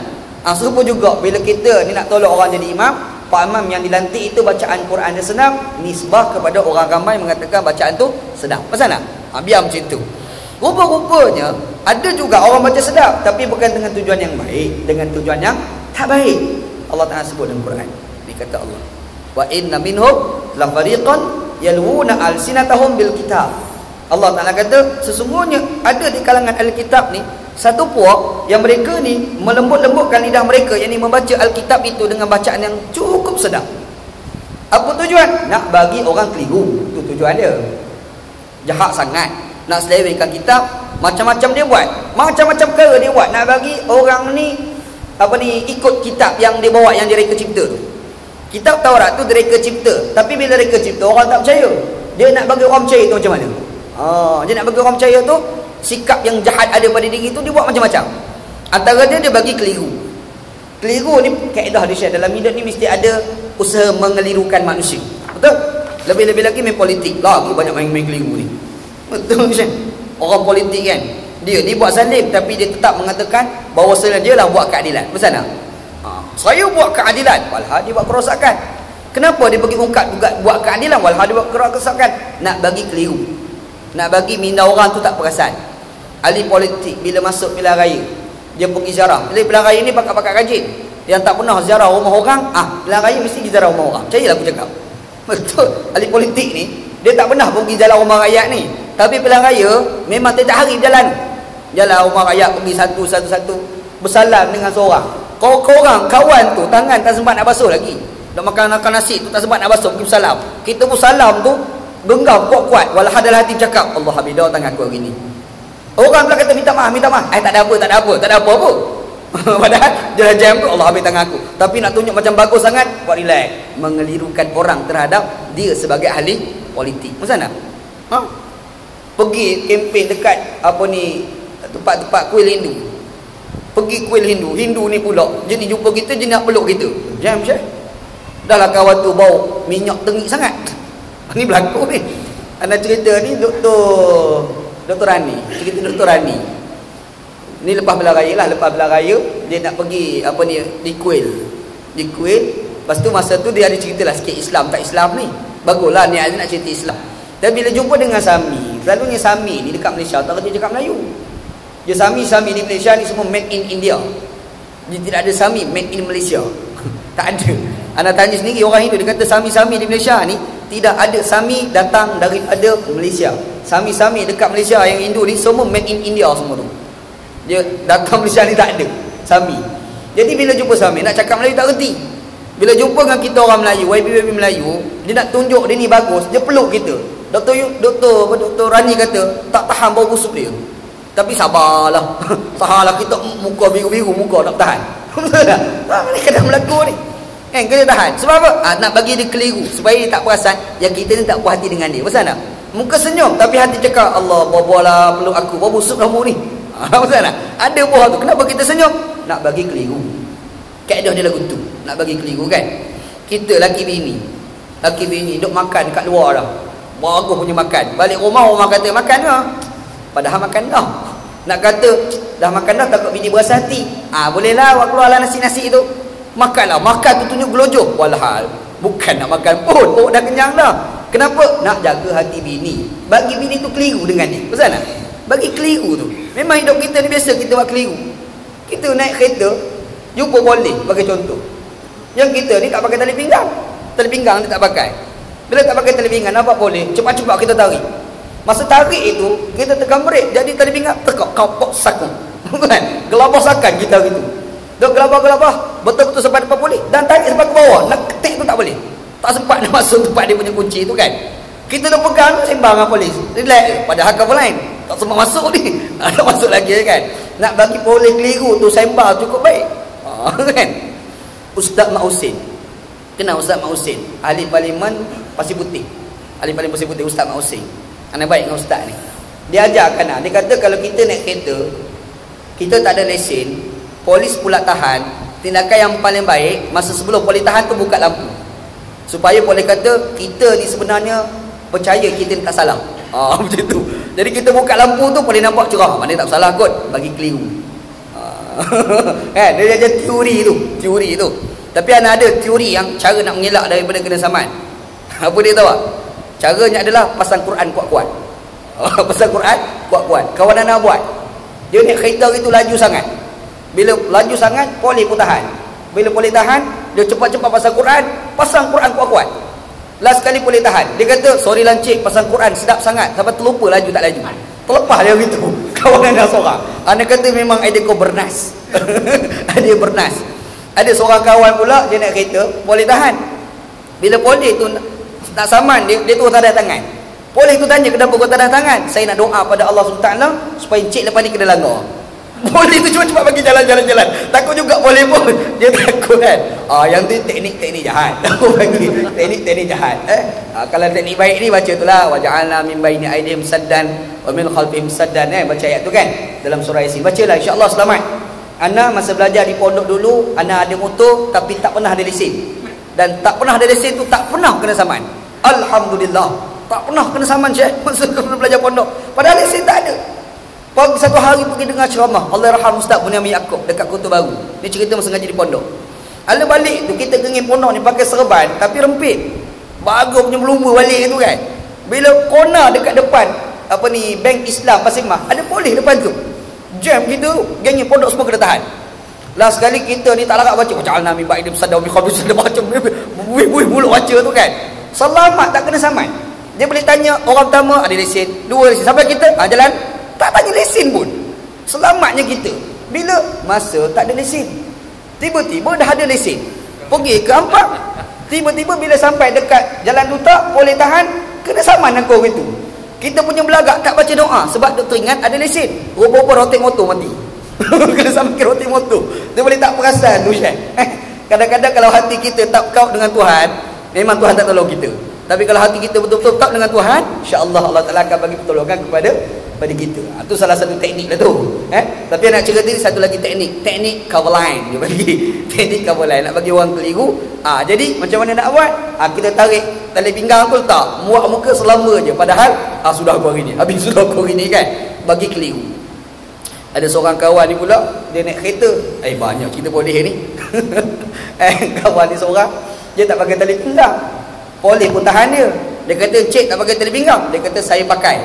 Serupa juga bila kita ni nak tolong orang jadi imam, Pak Imam yang dilantik itu bacaan Quran dia senang, nisbah kepada orang ramai mengatakan bacaan tu sedap. Macam mana? Biar macam tu. Rupa-rupanya ada juga orang baca sedap tapi bukan dengan tujuan yang baik, dengan tujuan yang tak baik. Allah Ta'ala sebut dalam Quran. Ini kata Allah, wa inna minhum la fariqan yalwuna alsinatahum bil kitab. Allah Ta'ala kata sesungguhnya ada di kalangan Alkitab ni satu puak yang mereka ni melembut-lembutkan lidah mereka, yang ni membaca Alkitab itu dengan bacaan yang cukup sedap. Apa tujuan? Nak bagi orang keliru. Itu tujuan dia. Jahat sangat. Nak selewengkan kitab, macam-macam dia buat. Macam-macam perkara dia buat nak bagi orang ni ikut kitab yang dia bawa, yang dia reka cipta tu. Kitab Taurat tu dia reka cipta, tapi bila reka cipta orang tak percaya. Dia nak bagi orang percaya tu macam mana? Dia nak bagi orang percaya tu sikap yang jahat ada pada diri tu dia buat macam-macam. Antara dia bagi keliru. Keliru ni kaedah dia Syekh, dalam hidup ni mesti ada usaha mengelirukan manusia. Betul? Lebih-lebih lagi main politik. Lagi banyak main keliru ni. Betul Syekh? Orang politik kan, dia buat zalim tapi dia tetap mengatakan bahawa dia lah buat keadilan. Macam mana? Saya buat keadilan, walhal dia buat kerosakan. Kenapa dia pergi ungkap juga buat keadilan, walhal dia buat kerosakan? Nak bagi keliru, nak bagi minda orang tu tak perasan. Ahli politik bila masuk pilihan raya, dia pergi ziarah. Bila pilihan raya ni pakat-pakat rajin, yang tak pernah ziarah rumah orang, pilihan raya mesti pergi ziarah rumah orang. Percayalah aku cakap, betul. Ahli politik ni dia tak pernah pergi jalan rumah rakyat ni, tapi pilihan raya memang tiap hari jalan rumah rakyat, pergi satu-satu bersalam dengan seorang. Korang kawan tu tangan tak sempat nak basuh lagi, nak makan nasi tu tak sempat nak basuh, pergi bersalam. Kita pun salam tu genggam kuat-kuat, walhal dalam hati cakap, Allah habidah tangan aku hari ni. Orang pula kata minta maaf. Tak ada apa pun. Padahal jalan jam tu Allah habis tangan aku. Tapi nak tunjuk macam bagus sangat, buat relax, mengelirukan orang terhadap dia sebagai ahli politik. Macam mana? Pergi kempen dekat tempat-tempat kuil Hindu. Pergi kuil Hindu ni pula jenis jumpa kita, jenis nak peluk kita. Jam Syekh. Dah lah kawan tu bau minyak tengik sangat. Ni berlaku ni. Anda cerita ni Dr. Rani. Cerita Dr. Rani ni lepas belah raya dia nak pergi di kuil. Lepas tu masa tu dia ada cerita lah sikit Islam tak Islam ni. Baguslah niat dia nak cerita Islam. Dan bila jumpa dengan Sami, selalunya Sami ni dekat Malaysia tak kerja cakap Melayu. Dia Sami di Malaysia ni semua made in India. Dia tidak ada Sami made in Malaysia. Tak ada. Anda tanya sendiri orang Hindu, dia kata Sami di Malaysia ni tidak ada Sami datang daripada Malaysia. Sami dekat Malaysia yang Hindu ni semua made in India semua tu. Dia datang Malaysia ni tak ada Sami. Jadi bila jumpa Sami nak cakap Melayu tak reti. Bila jumpa dengan kita orang Melayu, YB Melayu, dia nak tunjuk dia ni bagus, dia peluk kita. Dr. Rani kata tak tahan bau busuk dia. Tapi sabarlah. Sabarlah, kita muka biru-biru muka tak tahan. Betul tak? Ni kadang berlaku ni. Kena tahan. Sebab apa? Nak bagi dia keliru supaya dia tak perasan yang kita ni tak puas hati dengan dia. Betul tak? Muka senyum tapi hati cakap, Allah, buah-buahlah peluk aku, bau busuk kamu ni. Betul tak? Ada buah tu. Kenapa kita senyum? Nak bagi keliru. Kaedah dia lagu tu. Nak bagi keliru kan? Kita laki bini duk makan kat luar dah. Bagus punya makan. Balik rumah orang kata makan ke? Padahal makan dah. Nak kata dah makan dah takut bini berasa hati. Bolehlah awak keluarlah nasi-nasi tu. Makanlah. Makan tu tunjuk gelojoh. Walhal bukan nak makan pun. Perut dah kenyang dah. Kenapa? Nak jaga hati bini. Bagi bini tu keliru dengan dia. Betul tak? Bagi keliru tu. Memang hidup kita ni biasa kita buat keliru. Kita naik kereta, jumpa boleh, bagi contoh. Yang kita ni tak pakai tali pinggang. Tali pinggang dia tak pakai. Bila tak pakai tali pinggang, nampak boleh, cepat-cepat kita tarik. Masa tarik itu, kita tekan brek, jadi tali pinggang tekak, kapok sakung. Kan? Gelabah sakan kita gitu. Duk gelabah, betul-betul sampai depan boleh. Dan tarik sampai ke bawah, nak ketik tu tak boleh. Tak sempat nak masuk tempat dia punya kunci tu kan. Kita dah pegang, sembang dengan polis. Relax, padahal cover line. Tak sempat masuk ni. Tak masuk lagi kan. Nak bagi polis keliru tu sembang cukup baik. Kan? Ustaz Mak Husin. Kenal Ustaz Mak Husin? Ahli Parlimen Pasir Putih. Ahli Parlimen Pasir Putih, Ustaz Mak Husin. Anak baik dengan Ustaz ni. Dia ajarkan, dia kata kalau kita naik kereta, kita tak ada lesen, polis pula tahan, tindakan yang paling baik, masa sebelum polis tahan tu buka lampu. Supaya polis kata, kita ni sebenarnya percaya kita ni tak salah. Macam tu. Jadi kita buka lampu tu, polis nampak cerah. Mana tak salah kot, bagi keliru. Kan? Dia ada teori tu. Tapi ada teori yang cara nak mengelak daripada kena saman. Apa dia tahu tak? Caranya adalah pasang Quran kuat-kuat. Pasang Quran kuat-kuat. Kawan anak buat, dia naik kereta itu laju sangat. Bila laju sangat, polis pun tahan. Bila polis tahan, dia cepat-cepat pasang Quran kuat-kuat. Last kali polis tahan, dia kata sorry lancik, pasang Quran sedap sangat sampai terlupa laju tak laju. Terlepas dia gitu. Kawan anak seorang, anak kata memang ada kau bernas. Ada bernas. Ada seorang kawan pula, dia naik kereta, polis tahan. Bila polis tu nak saman dia tu tanda tangan. Polis tu tanya, kenapa kau tanda tangan? Saya nak doa pada Allah SWT supaya encik lepas ni kena langgar. Polis tu cepat-cepat bagi jalan. Takut juga polis pun. Dia takut kan. Yang tu teknik jahat. Aku bagi teknik jahat. Kalau teknik baik ni baca tu lah. Waja'alna min baini aydihim saddan wa min khalfihim saddan. Baca ayat tu kan dalam surah Yasin. Bacalah, insya-Allah selamat. Ana masa belajar di pondok dulu, ana ada motor tapi tak pernah ada lesen. Dan tak pernah ada lesen tu tak pernah kena saman. Alhamdulillah. Tak pernah kena saman Syekh masa belajar pondok. Padahal lesen tak ada. Pagi satu hari pergi dengar ceramah Allah Rahman Ustaz Bunyamin Yaakob dekat Kota Baru. Dia cerita masa ngaji di pondok. Ala balik tu kita kenging pondok ni pakai serban tapi rempit. Bagus punya melumba balik tu kan. Bila corner dekat depan apa ni Bank Islam Pasir Mas, ada polis depan tu. Jam gitu, gengnya pondok semua kena tahan. Last sekali kita ni tak larat baca wa'alna min ba'di sadau min khabis ada baca buih mulut baca tu kan. Selamat tak kena saman. Dia boleh tanya orang pertama ada lesen, dua lesen, sampai kita jalan tak tanya lesen pun. Selamatnya kita. Bila masa tak ada lesen, tiba-tiba dah ada lesen, pergi ke Ampak. Tiba-tiba bila sampai dekat Jalan Duta, boleh tahan, kena saman dengan orang itu. Kita punya belagak tak baca doa sebab doktor ingat ada lesen. Rupa-rupa rotek motor mati. Kena sampai rotek motor. Dia boleh tak perasan tu Syekh. Kadang-kadang kalau hati kita tak kau dengan Tuhan, memang Tuhan tak tolong kita. Tapi kalau hati kita betul-betul tak dengan Tuhan, insya-Allah Allah Taala akan bagi pertolongan kepada kita. Itu salah satu teknik lah tu. Tapi nak cerita ni satu lagi teknik cover line dia bagi. Teknik cover line nak bagi orang keliru. Jadi macam mana nak buat? Kita tarik tali pinggang tu tak, muak muka selama je, padahal sudah aku hari ni, habis sudah aku hari ni kan, bagi keliru. Ada seorang kawan ni pula, dia naik kereta. Banyak cerita boleh ni. Kawan ni seorang, dia tak pakai tali pinggang. Polis pun tahan dia. Dia kata, "Cik tak pakai tali pinggang." Dia kata, "Saya pakai."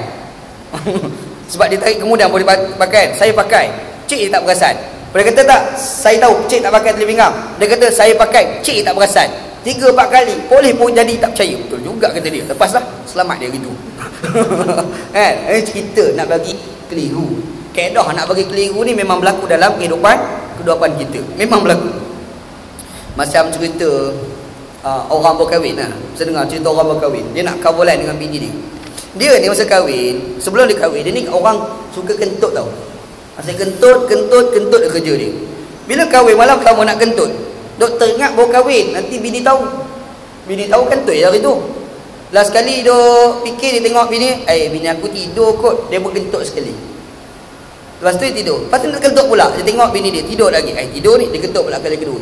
Sebab dia tarik kemudian boleh pakai. "Saya pakai." Cik dia tak perasan. Dia kata, "Tak, saya tahu cik tak pakai tali pinggang." Dia kata, "Saya pakai." Cik tak perasan. 3-4 kali polis pun jadi tak percaya. Betul juga kata dia. Lepaslah, selamat dia gitu. Cerita nak bagi keliru. Kaedah nak bagi keliru ni memang berlaku dalam kehidupan kita. Memang berlaku. Macam cerita orang berkahwin lah. Saya dengar cerita orang berkahwin. Dia nak cover line dengan bini dia. Dia ni masa kahwin, sebelum dia kahwin, dia ni orang suka kentut tau. Masa kentut dia kerja dia. Bila kahwin malam pertama nak kentut, doktor ingat baru kahwin, nanti bini tahu. Bini tahu kentut hari tu. Last sekali dia fikir, dia tengok bini, bini aku tidur kot, dia berkentut sekali. Lepas tu dia tidur. Lepas tu nak kentut pula, dia tengok bini dia tidur lagi. Tidur ni, dia kentut pula kali kedua.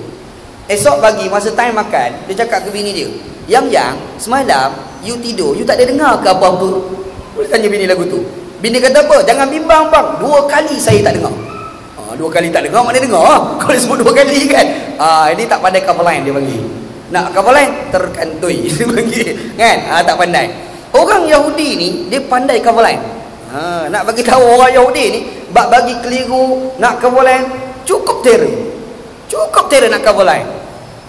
Esok pagi masa time makan, dia cakap ke bini dia, Yang semalam you tidur, you tak ada dengar ke apa-apa? Boleh tanya bini lagu tu. Bini kata apa? Jangan bimbang bang, 2 kali saya tak dengar. 2 kali tak dengar, mana dengar? Kalau sebut 2 kali kan. Ini tak pandai cover line dia bagi. Nak cover line terkantui dia bagi kan. Tak pandai. Orang Yahudi ni dia pandai cover line. Nak bagi tahu orang Yahudi ni bagi keliru nak cover line cukup terror nak cover line.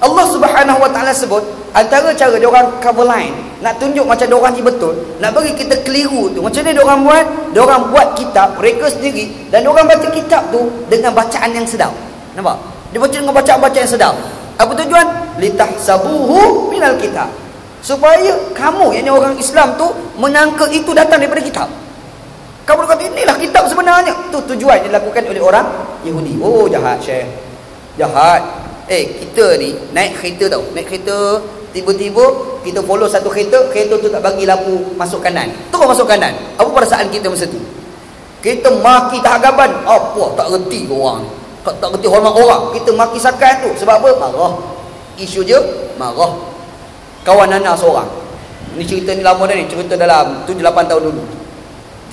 Allah Subhanahu Wa Taala sebut antara cara dia orang cover line nak tunjuk macam dia orang ni betul, nak bagi kita keliru tu. Macam ni dia orang buat? Dia orang buat kitab mereka sendiri dan dia orang baca kitab tu dengan bacaan yang sedap. Nampak? Dia baca dengan bacaan-bacaan yang sedap. Apa tujuan? Litahsabuhu minal kitab. Supaya kamu yang orang Islam tu menyangka itu datang daripada kitab. Kamu kata inilah kitab sebenarnya. Tu tujuan yang dilakukan oleh orang Yahudi. Oh jahat Syekh. Jahat. Kita ni naik kereta tau. Naik kereta, tiba-tiba kita follow satu kereta tu tak bagi lampu masuk kanan. Terus masuk kanan. Apa perasaan kita masa tu? Kita maki tahagaban. Apa? Tak reti orang. Tak reti hormat orang. Kita maki sakan tu. Sebab apa? Marah. Isu je, marah. Kawan Nana seorang. Ni cerita ni lama dah ni. Cerita dalam 7-8 tahun dulu.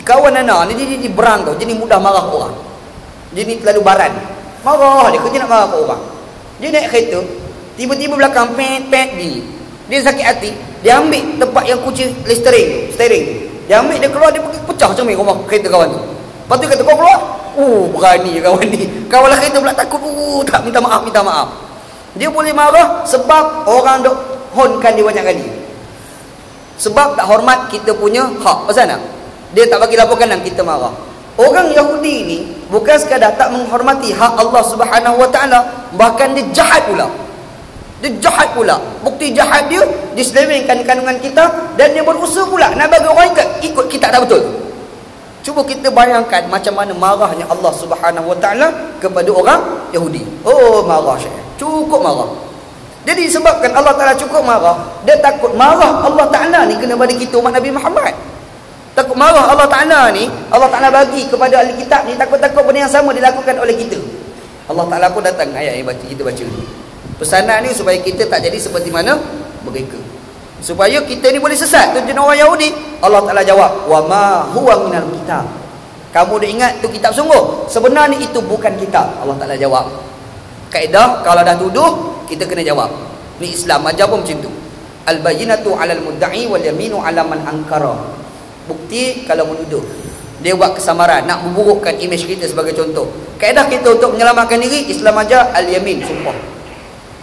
Kawan Nana ni dia berang tau. Jadi mudah marah orang. Jadi terlalu baran. Marah dia. Kerja nak marah ke orang. Dia naik kereta, tiba-tiba belakang pet bini. Dia sakit hati, dia ambil tempat yang kunci steering. Dia ambil, dia keluar, dia pergi pecah cermin rumah kereta kawan tu. Lepas tu kata, kau keluar? Berani kawan ni. Kawan lah kereta pula takut, tak minta maaf. Dia boleh marah sebab orang dok honkan dia banyak kali. Sebab tak hormat kita punya hak. Pasal nak? Dia tak bagi laporan kanan, kita marah. Orang Yahudi ni bukan sekadar tak menghormati hak Allah Subhanahu Wa Taala, bahkan dia jahat pula. Bukti jahat dia diselewengkan kandungan kita dan dia berusaha pula nak bagi orang ikut kita tak betul. Cuba kita bayangkan macam mana marahnya Allah Subhanahu Wa Taala kepada orang Yahudi. Marah Syekh. Cukup marah. Jadi sebabkan Allah Taala cukup marah, dia takut marah Allah Taala ni kena bagi kita umat Nabi Muhammad. Takut marah Allah Ta'ala ni, Allah Ta'ala bagi kepada ahli kitab ni, takut-takut benda yang sama dilakukan oleh kita. Allah Ta'ala pun datang ayat yang kita baca ni. Pesanan ni supaya kita tak jadi seperti mana mereka. Supaya kita ni boleh sesat. Tujuan orang Yahudi, Allah Ta'ala jawab, wa ma huwa minal kitab. Kamu dah ingat tu kitab sungguh? Sebenarnya itu bukan kitab. Allah Ta'ala jawab. Kaedah kalau dah tuduh, kita kena jawab. Ni Islam ajar pun macam tu. Al-bayyinatu 'alal mudda'i wal yaminu 'ala man ankara. Bukti kalau menuduh. Dia buat kesamaran, nak memburukkan imej kita sebagai contoh. Kaedah kita untuk menyelamatkan diri, Islam ajar al-yamin, sumpah.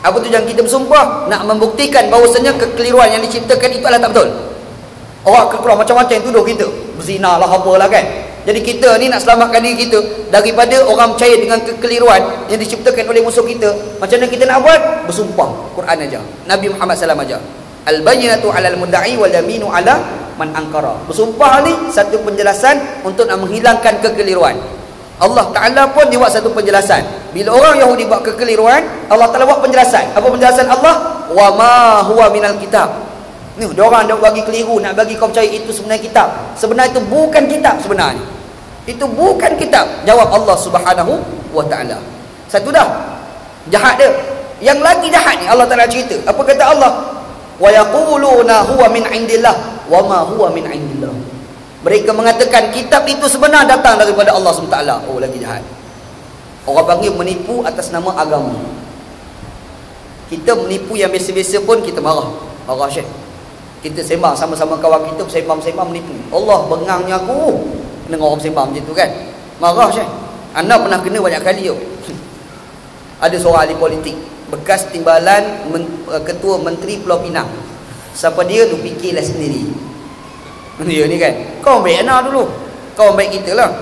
Apa tujuan kita bersumpah? Nak membuktikan bahawasanya kekeliruan yang diciptakan itu adalah tak betul. Orang keluar macam-macam yang tuduh kita, berzina lah apalah kan. Jadi kita ni nak selamatkan diri kita daripada orang percaya dengan kekeliruan yang diciptakan oleh musuh kita. Macam mana kita nak buat? Bersumpah. Quran aja. Nabi Muhammad SAW aja. Al-bayyinatu 'alal mudda'i wal yaminu 'ala man ankara. Bersumpah ni satu penjelasan untuk nak menghilangkan kekeliruan. Allah Ta'ala pun dia buat satu penjelasan. Bila orang Yahudi buat kekeliruan, Allah Ta'ala buat penjelasan. Apa penjelasan Allah? Wa ma huwa minal kitab. Ni diorang nak bagi keliru, nak bagi kau percaya itu sebenarnya kitab. Sebenarnya itu bukan kitab sebenarnya. Itu bukan kitab. Jawab Allah Subhanahu wa Ta'ala. Satu dah. Jahat dia. Yang lagi jahat ni Allah Ta'ala cerita. Apa kata Allah? Wa yaquluna huwa min indillah wa ma huwa min indillah. Mereka mengatakan kitab itu sebenar datang daripada Allah SWT. Oh, lagi jahat. Orang panggil menipu atas nama agama. Kita menipu yang biasa-biasa pun kita marah. Marah Syekh. Kita sembang sama-sama kawan kita, sembang-sembang menipu. Allah bengangnya aku dengar orang sembang macam tu kan. Marah Syekh. Anda pernah kena banyak kali tu. Ada seorang ahli politik, bekas timbalan ketua menteri Pulau Pinang. Siapa dia tu fikirlah sendiri. Dia ni kan, kau ambil anak dulu, kau ambil kita lah.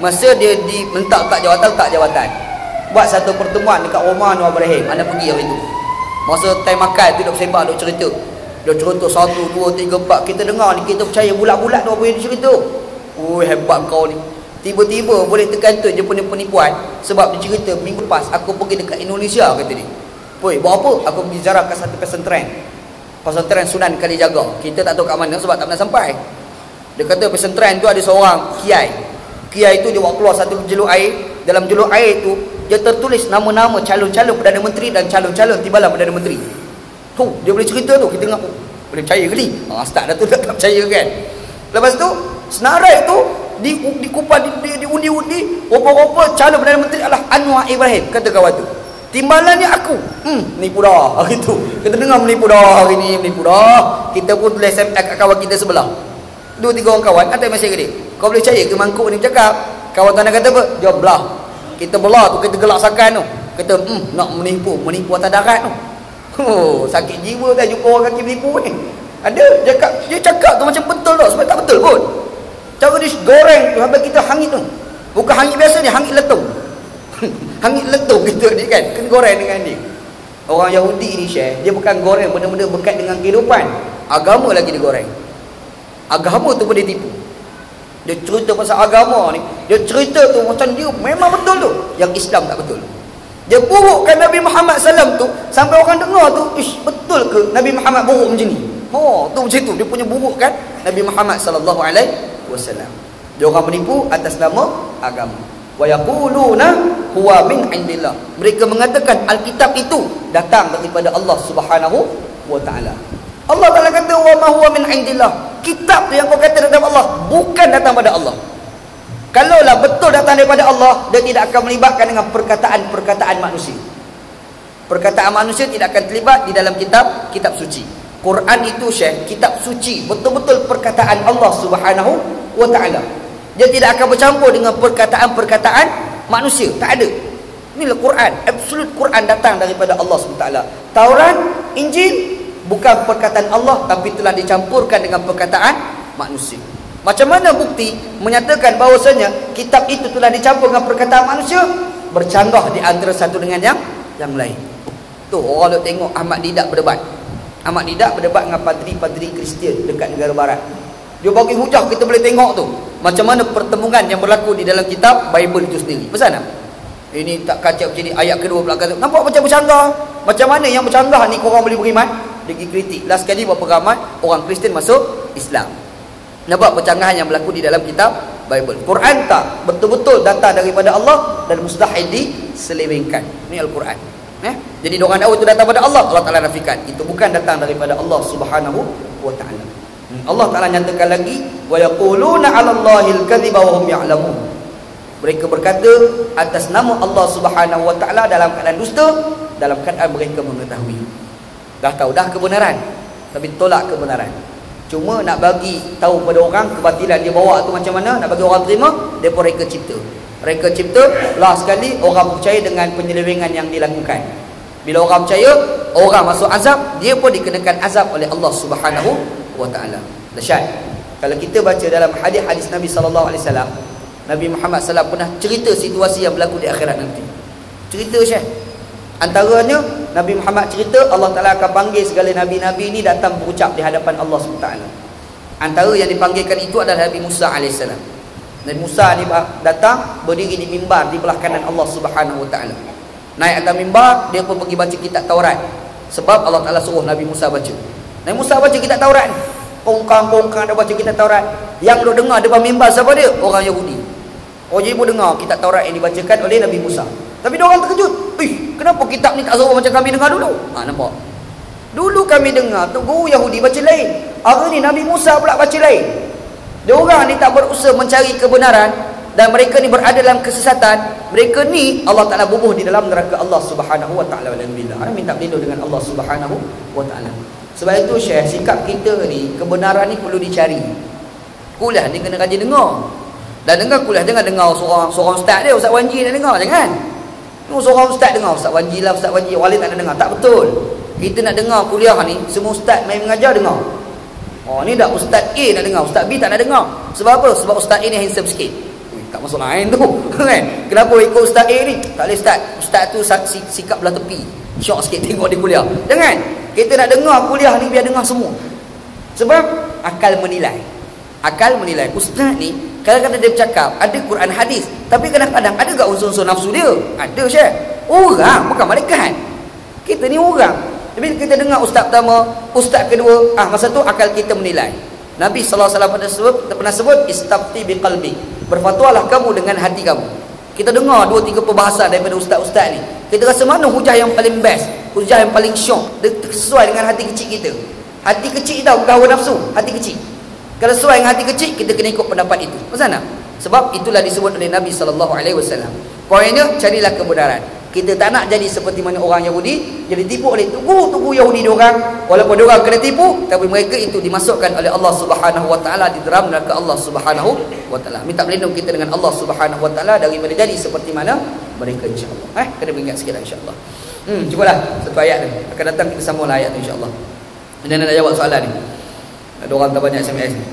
Masa dia letak jawatan, buat satu pertemuan dekat rumah Anwar Ibrahim. Anda pergi hari tu. Masa time makan tu duk sembang, duk cerita. Dia cerita 1, 2, 3, 4. Kita dengar ni, kita percaya bulat-bulat tu apa yang dia cerita. Oh, hebat kau ni. Tiba-tiba boleh terkantoi je penipuan. Sebab dia cerita minggu lepas aku pergi dekat Indonesia, kata dia. Woi, buat apa? Aku pergi ziarah ke satu pesantren. Pesantren Sunan Kalijaga. Kita tak tahu kat mana sebab tak pernah sampai. Dia kata pesantren tu ada seorang kiai. Kiai tu dia buat keluar satu jeluk air. Dalam jeluk air tu dia tertulis nama-nama calon-calon Perdana Menteri dan calon-calon timbalan Perdana Menteri. Tu, dia boleh cerita tu. Kita tengok, boleh percaya ke ni? Start dah tu tak percaya kan. Lepas tu, senarai tu dikupas, diundi-undi. Rupa-rupa calon Perdana Menteri adalah Anwar Ibrahim. Kata kawan tu, timbalannya aku. Menipu dah. Hari tu kita dengar menipu dah hari ni, menipu dah. Kita pun tulis SMS kat kawan kita sebelah. 2-3 orang kawan hantar mesej ke dia. Kau boleh percaya ke mangkuk ni bercakap? Kawan tuan kata apa? Dia belah. Kita belah tu, kita gelak sakan tu. Kata nak menipu atas darat tu. Oh, sakit jiwa kan jumpa orang kaki menipu ni. Ada dia cakap tu macam betul tak, sebab tak betul pun. Cara dia goreng tu habis kita hangit tu. Bukan hangit biasa ni, hangit letung. Hangit letung kita ni kan, kena goreng dengan dia. Orang Yahudi ni Syekh, dia bukan goreng benda-benda berkait dengan kehidupan. Agama lagi dia goreng. Agama tu pun dia tipu. Dia cerita pasal agama ni, dia cerita tu macam dia memang betul tu, yang Islam tak betul. Dia burukkan Nabi Muhammad SAW tu sampai orang dengar tu, betul ke Nabi Muhammad buruk macam ni? Tu macam tu dia punya burukkan Nabi Muhammad SAW. Dia orang menipu atas nama agama. Wa yaquluna huwa min indillah. Mereka mengatakan Alkitab itu datang daripada Allah Subhanahu wa Ta'ala. Allah Ta'ala kata wa ma huwa min indillah. Kitab tu yang kau kata datang daripada Allah bukan datang daripada Allah. Kalaulah betul datang daripada Allah, dia tidak akan melibatkan dengan perkataan-perkataan manusia. Perkataan manusia tidak akan terlibat di dalam kitab suci. Quran itu Syekh, kitab suci, betul-betul perkataan Allah Subhanahu wa Ta'ala. Dia tidak akan bercampur dengan perkataan-perkataan manusia. Tak ada. Inilah Quran. Absolut Quran datang daripada Allah SWT. Taurat, Injil bukan perkataan Allah, tapi telah dicampurkan dengan perkataan manusia. Macam mana bukti menyatakan bahawasanya kitab itu telah dicampur dengan perkataan manusia? Bercanggah di antara satu dengan yang lain. Tu orang nak tengok Ahmad Didat berdebat. Ahmad Didat berdebat dengan padri-padri Kristian dekat negara barat. Dia bagi hujah, kita boleh tengok tu macam mana pertemuan yang berlaku di dalam kitab Bible itu sendiri. Betul tak? Ini tak kacau macam ni. Ayat kedua pula kata, nampak macam bercanggah. Macam mana yang bercanggah ni korang boleh beriman? Dia pergi kritik. Last sekali berapa ramai orang Kristian masuk Islam. Nampak percanggahan yang berlaku di dalam kitab Bible. Quran tak, betul-betul datang daripada Allah dan mustahil diselewengkan. Ini Al-Quran. Jadi diorang tahu itu datang daripada Allah, Allah Ta'ala nafikan. Itu bukan datang daripada Allah Subhanahu wa Ta'ala. Allah Ta'ala nyatakan lagi, wa yaquluna 'ala Allahil kadhiba wa hum ya'lamun. Mereka berkata atas nama Allah Subhanahu wa Ta'ala dalam keadaan dusta, dalam keadaan mereka mengetahui. Dah tahu dah kebenaran, tapi tolak kebenaran. Cuma nak bagi tahu pada orang kebatilan dia bawa tu macam mana, nak bagi orang terima, depa reka cipta. Reka cipta, last sekali orang percaya dengan penyelewengan yang dilakukan. Bila orang percaya, orang masuk azab, dia pun dikenakan azab oleh Allah Subhanahu wa taala. Dahsyat. Kalau kita baca dalam hadis-hadis Nabi sallallahu alaihi wasallam, Nabi Muhammad sallallahu pernah cerita situasi yang berlaku di akhirat nanti. Cerita Syekh. Antaranya Nabi Muhammad cerita Allah Taala akan panggil segala nabi-nabi ni datang berucap di hadapan Allah SWT. Antara yang dipanggilkan itu adalah Nabi Musa AS. Nabi Musa ni datang berdiri di mimbar di belah kanan Allah Subhanahu Wa Taala. Naik atas mimbar, dia pun pergi baca kitab Taurat. Sebab Allah Taala suruh Nabi Musa baca. Nabi Musa baca kitab Taurat. Kongkang-kongkang dah baca kitab Taurat. Yang duk dengar depan mimbar siapa dia? Orang Yahudi. Orang Yahudi pun dengar kitab Taurat yang dibacakan oleh Nabi Musa. Tapi dia orang terkejut. Kenapa kitab ni tak suruh macam kami dengar dulu? Nampak? Dulu kami dengar tu guru Yahudi baca lain. Hari ni Nabi Musa pula baca lain. Dia orang ni tak berusaha mencari kebenaran dan mereka ni berada dalam kesesatan. Mereka ni Allah Taala bubuh di dalam neraka Allah Subhanahu wa taala. Alhamdulillah. Minta berlindung dengan Allah Subhanahu wa taala. Sebab itu Syekh, sikap kita ni, kebenaran ni perlu dicari. Kuliah ni kena rajin dengar. Dan dengar kuliah, jangan dengar seorang ustaz dia, Ustaz Wanji nak dengar, jangan. Seorang ustaz dengar, Ustaz Wanji lah, Ustaz Wanji, Walid tak nak dengar. Tak betul. Kita nak dengar kuliah ni, semua ustaz main mengajar dengar. Oh ni dah ustaz A nak dengar, ustaz B tak nak dengar. Sebab apa? Sebab ustaz A ni handsome sikit. Tak masuk lain tu kan. Kenapa ikut ustaz A ni? Tak boleh ustaz. Ustaz tu sikap belah tepi. Syok sikit tengok di kuliah. Jangan. Kita nak dengar kuliah ni biar dengar semua. Sebab akal menilai. Akal menilai. Ustaz ni kadang-kadang dia bercakap ada Quran hadis, tapi kadang-kadang ada tak unsur-unsur nafsu dia? Ada Syekh. Orang bukan malaikat. Kita ni orang. Tapi kita dengar ustaz pertama, ustaz kedua, masa tu akal kita menilai. Nabi sallallahu alaihi wasallam pernah sebut istafti biqalbi. Berfatwalah kamu dengan hati kamu. Kita dengar 2-3 perbahasan daripada ustaz-ustaz ni. Kita rasa mana hujah yang paling best, hujah yang paling syok, sesuai dengan hati kecil kita. Hati kecil tau, bukan hawa nafsu, hati kecil. Kalau sesuai dengan hati kecil, kita kena ikut pendapat itu. Macam mana? Sebab itulah disebut oleh Nabi SAW. Poinnya, carilah kebenaran. Kita tak nak jadi seperti mana orang Yahudi, jadi tipu oleh tugu-tugu Yahudi diorang. Walaupun diorang kena tipu, tapi mereka itu dimasukkan oleh Allah Subhanahu Wa Taala di dalam neraka Allah Subhanahu Wa Taala. Minta berlindung kita dengan Allah Subhanahu Wa Taala daripada jadi seperti mana mereka, insya-Allah. Kena beringat sikit insya-Allah. Cubalah satu ayat ni. Akan datang kita sambung ayat tu insya-Allah. Dan nak jawab soalan ni. Ada orang tak banyak SMS ni.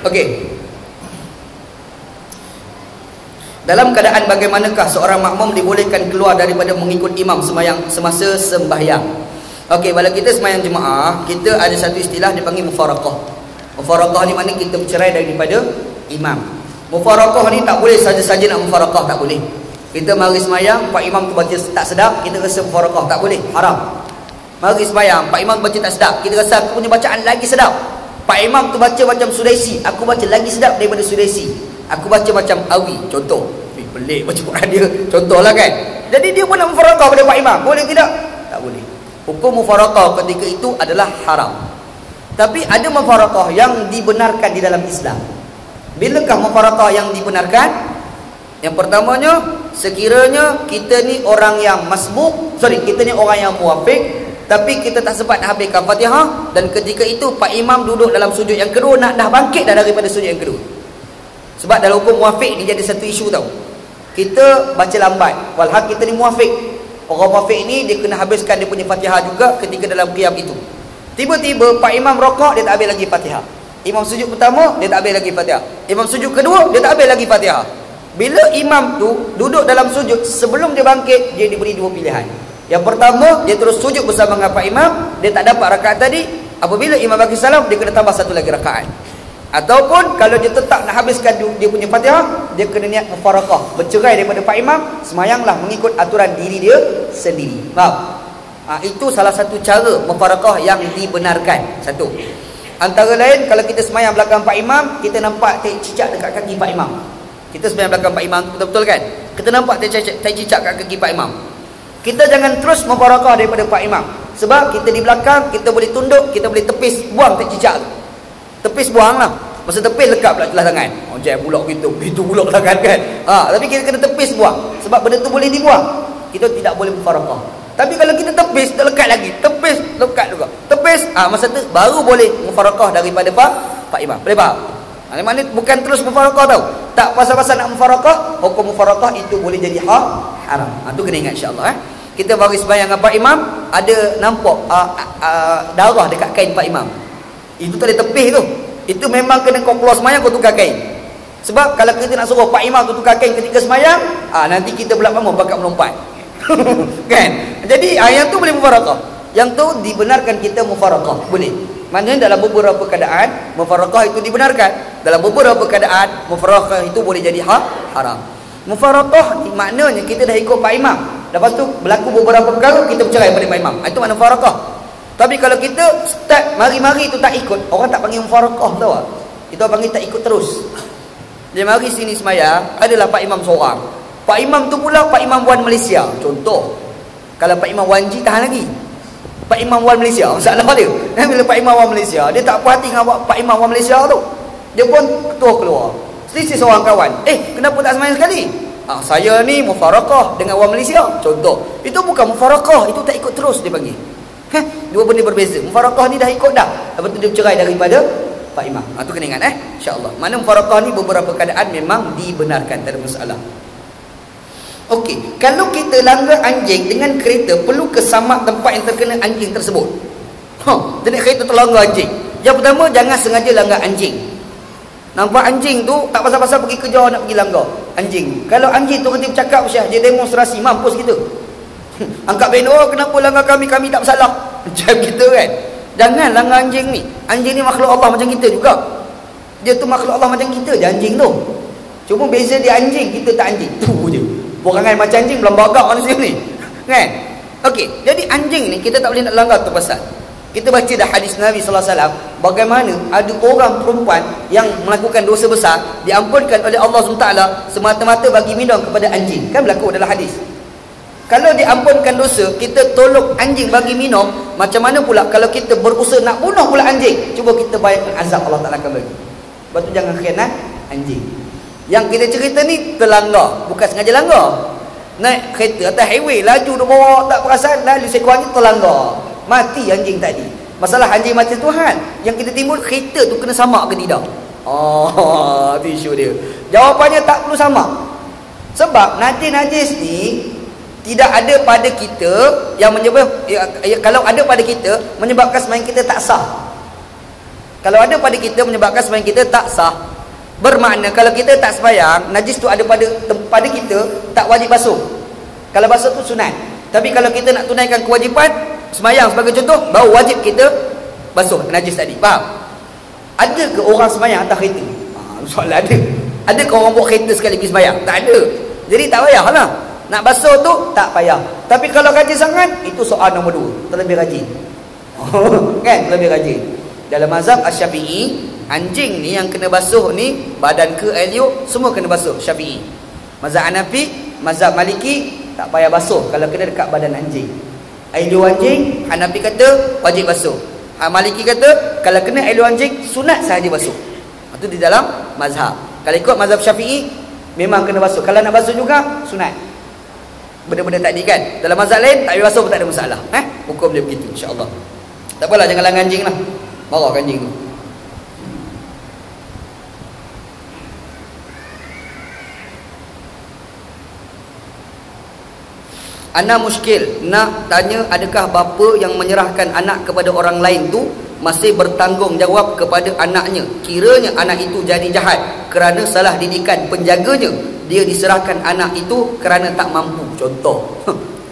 Okey. Dalam keadaan bagaimanakah seorang makmum dibolehkan keluar daripada mengikut imam sembahyang semasa sembahyang? Okey, bila kita sembahyang jemaah, kita ada satu istilah dipanggil mufaraqah. Mufaraqah ni maknanya kita bercerai daripada imam. Mufaraqah ni tak boleh saja-saja nak mufaraqah, tak boleh. Kita mari sembahyang, pak imam tu baca tak sedap, kita rasa mufaraqah, tak boleh, haram. Mari sembahyang, pak imam baca tak sedap, kita rasa aku punya bacaan lagi sedap. Pak imam tu baca macam Sudaisi, aku baca lagi sedap daripada Sudaisi. Aku baca macam Awi, contoh. Pelik baca Quran dia, contohlah kan. Jadi dia pun nak mufaraqah pada pak imam, boleh tidak? Tak boleh. Hukum mufaraqah ketika itu adalah haram. Tapi ada mufaraqah yang dibenarkan di dalam Islam. Bilakah mufaraqah yang dibenarkan? Yang pertamanya, sekiranya kita ni orang yang kita ni orang yang muwafiq, tapi kita tak sempat nak habiskan Fatihah, dan ketika itu pak imam duduk dalam sujud yang kedua, nak dah bangkit dah daripada sujud yang kedua. Sebab dalam hukum muwafiq ni jadi satu isu tau. Kita baca lambat, walhal kita ni muwafiq. Orang muwafiq ni dia kena habiskan dia punya Fatihah juga ketika dalam qiyam itu. Tiba-tiba pak imam rokok, dia tak habis lagi Fatihah. Imam sujud pertama, dia tak habis lagi Fatihah. Imam sujud kedua, dia tak habis lagi Fatihah. Bila imam tu duduk dalam sujud, sebelum dia bangkit, dia diberi dua pilihan. Yang pertama, dia terus sujud bersama dengan pak imam, dia tak dapat rakaat tadi. Apabila imam bagi salam, dia kena tambah satu lagi rakaat. Ataupun kalau dia tetap nak habiskan dia punya Fatihah, dia kena niat mufaraqah, bercerai daripada pak imam, semayanglah mengikut aturan diri dia sendiri. Faham? Itu salah satu cara mufaraqah yang dibenarkan. Satu. Antara lain, kalau kita semayang belakang pak imam, kita nampak tai cicak dekat kaki pak imam. Kita semayang belakang pak imam, betul-betul kan? Kita nampak tai cicak kat kaki pak imam. Kita jangan terus mufaraqah daripada pak imam. Sebab kita di belakang, kita boleh tunduk, kita boleh tepis, buang tai cicak tu. Tepis buang lah. Masa tepis lekap pula celah tangan. Jam bulak gitu bulak tangan kan. Tapi kita kena tepis buang. Sebab benda tu boleh dibuang. Kita tidak boleh mufaraqah. Tapi kalau kita tepis, terlekat lagi. Tepis, lekat juga. Tepis, masa tu baru boleh mufarakah daripada Pak Imam. Boleh faham? Maknanya bukan terus mufarakah tau. Tak pasal-pasal nak mufarakah, hukum mufarakah itu boleh jadi haram. Tu kena ingat insya-Allah. Kita baris sembahyang dengan Pak Imam, ada nampak darah dekat kain Pak Imam. Itu tak boleh tepis tu. Itu memang kena kau keluar sembahyang, kau tukar kain. Sebab kalau kita nak suruh Pak Imam tu tukar kain ketika sembahyang, nanti kita pula bakat melompat. Kan? Jadi yang tu boleh mufarakah. Yang tu dibenarkan kita mufarakah. Boleh. Maknanya dalam beberapa keadaan mufarakah itu dibenarkan. Dalam beberapa keadaan mufarakah itu boleh jadi haram. Mufarakah maknanya kita dah ikut Pak Imam. Lepas tu berlaku beberapa perkara, kita bercerai pada Pak Imam. Itu makna mufarakah. Tapi kalau kita start mari-mari tu tak ikut, orang tak panggil mufarakah tau tak? Itu orang panggil tak ikut terus. Dia mari sini sembahyang, adalah Pak Imam seorang. Pak Imam tu pula Pak Imam Wan Malaysia. Contoh, kalau Pak Imam Wanji tahan lagi. Pak Imam Wan Malaysia, masalah dia. Bila Pak Imam Wan Malaysia, dia tak puas hati dengan Pak Imam Wan Malaysia tu. Dia pun ketua keluar. Selisih seorang kawan. Kenapa tak sembahyang sekali? Saya ni mufarakah dengan Wan Malaysia. Contoh. Itu bukan mufarakah, itu tak ikut terus dia panggil. Dua benda berbeza. Mufarakah ni dah ikut dah. Lepas tu dia bercerai daripada Pak Imam. Tu kena ingat insya-Allah. Mana mufarakah ni beberapa keadaan memang dibenarkan, tak ada masalah. Okey, kalau kita langgar anjing dengan kereta, perlu ke samak tempat yang terkena anjing tersebut. Jadi kereta terlanggar anjing. Yang pertama, jangan sengaja langgar anjing. Nampak anjing tu tak pasal-pasal pergi kerja nak pergi langgar anjing. Kalau anjing tu nanti bercakap Syah, dia demonstrasi, mampus kita. Angkat bendera, kenapa langgar kami tak bersalah. Macam kita kan. Jangan langgar anjing ni. Anjing ni makhluk Allah macam kita juga. Dia tu makhluk Allah macam kita je anjing tu. Cuma beza dia anjing, kita tak anjing. Tu je. Perangai macam anjing belum bagak manusia ni. Kan? Okey, jadi anjing ni kita tak boleh nak langgar tu pasal. Kita baca dah hadis Nabi sallallahu alaihi wasallam bagaimana ada orang perempuan yang melakukan dosa besar diampunkan oleh Allah SWT semata-mata bagi minum kepada anjing. Kan berlaku dalam hadis. Kalau diampunkan dosa, kita tolong anjing bagi minum, macam mana pula kalau kita berusaha nak bunuh pula anjing? Cuba kita bayangkan azab Allah Taala akan bagi. Sebab tu jangan khianat anjing. Yang kita cerita ni terlanggar, bukan sengaja langgar. Naik kereta atas highway, laju dia bawa tak perasan, lalu seekor anjing terlanggar. Mati anjing tadi. Masalah anjing mati Tuhan. Yang kita timbul kereta tu kena samak ke tidak? Tu isu dia. Jawapannya tak perlu samak. Sebab najis-najis ni tidak ada pada kita yang kalau ada pada kita menyebabkan sembahyang kita tak sah. Kalau ada pada kita menyebabkan sembahyang kita tak sah. Bermakna kalau kita tak sembahyang, najis tu ada pada kita, tak wajib basuh. Kalau basuh tu sunat. Tapi kalau kita nak tunaikan kewajipan sembahyang sebagai contoh, baru wajib kita basuh najis tadi. Faham? Ada ke orang sembahyang atas kereta? Soalan ada. Ada ke orang bawa kereta sekali pergi sembahyang? Tak ada. Jadi tak payahlah. Nak basuh tu tak payah. Tapi kalau rajin sangat, itu soal nombor 2. Terlebih rajin. Kan? Terlebih rajin. Dalam mazhab Asy-Syafi'i, anjing ni yang kena basuh ni, badan ke air liur, semua kena basuh. Syafi'i. Mazhab Hanafi, mazhab Maliki, tak payah basuh kalau kena dekat badan anjing. Air liur anjing, Hanafi kata wajib basuh. Maliki kata kalau kena air liur anjing, sunat sahaja basuh. Itu di dalam mazhab. Kalau ikut mazhab Syafi'i, memang kena basuh. Kalau nak basuh juga, sunat. Benda-benda tadi kan. Dalam mazhab lain, tak payah basuh pun tak ada masalah. Hukum dia begitu, insya-Allah. Tak apalah, jangan langgar anjing lah. Marah anjing tu. Ana muskil nak tanya, adakah bapa yang menyerahkan anak kepada orang lain tu masih bertanggungjawab kepada anaknya? Kiranya anak itu jadi jahat kerana salah didikan penjaganya, dia diserahkan anak itu kerana tak mampu.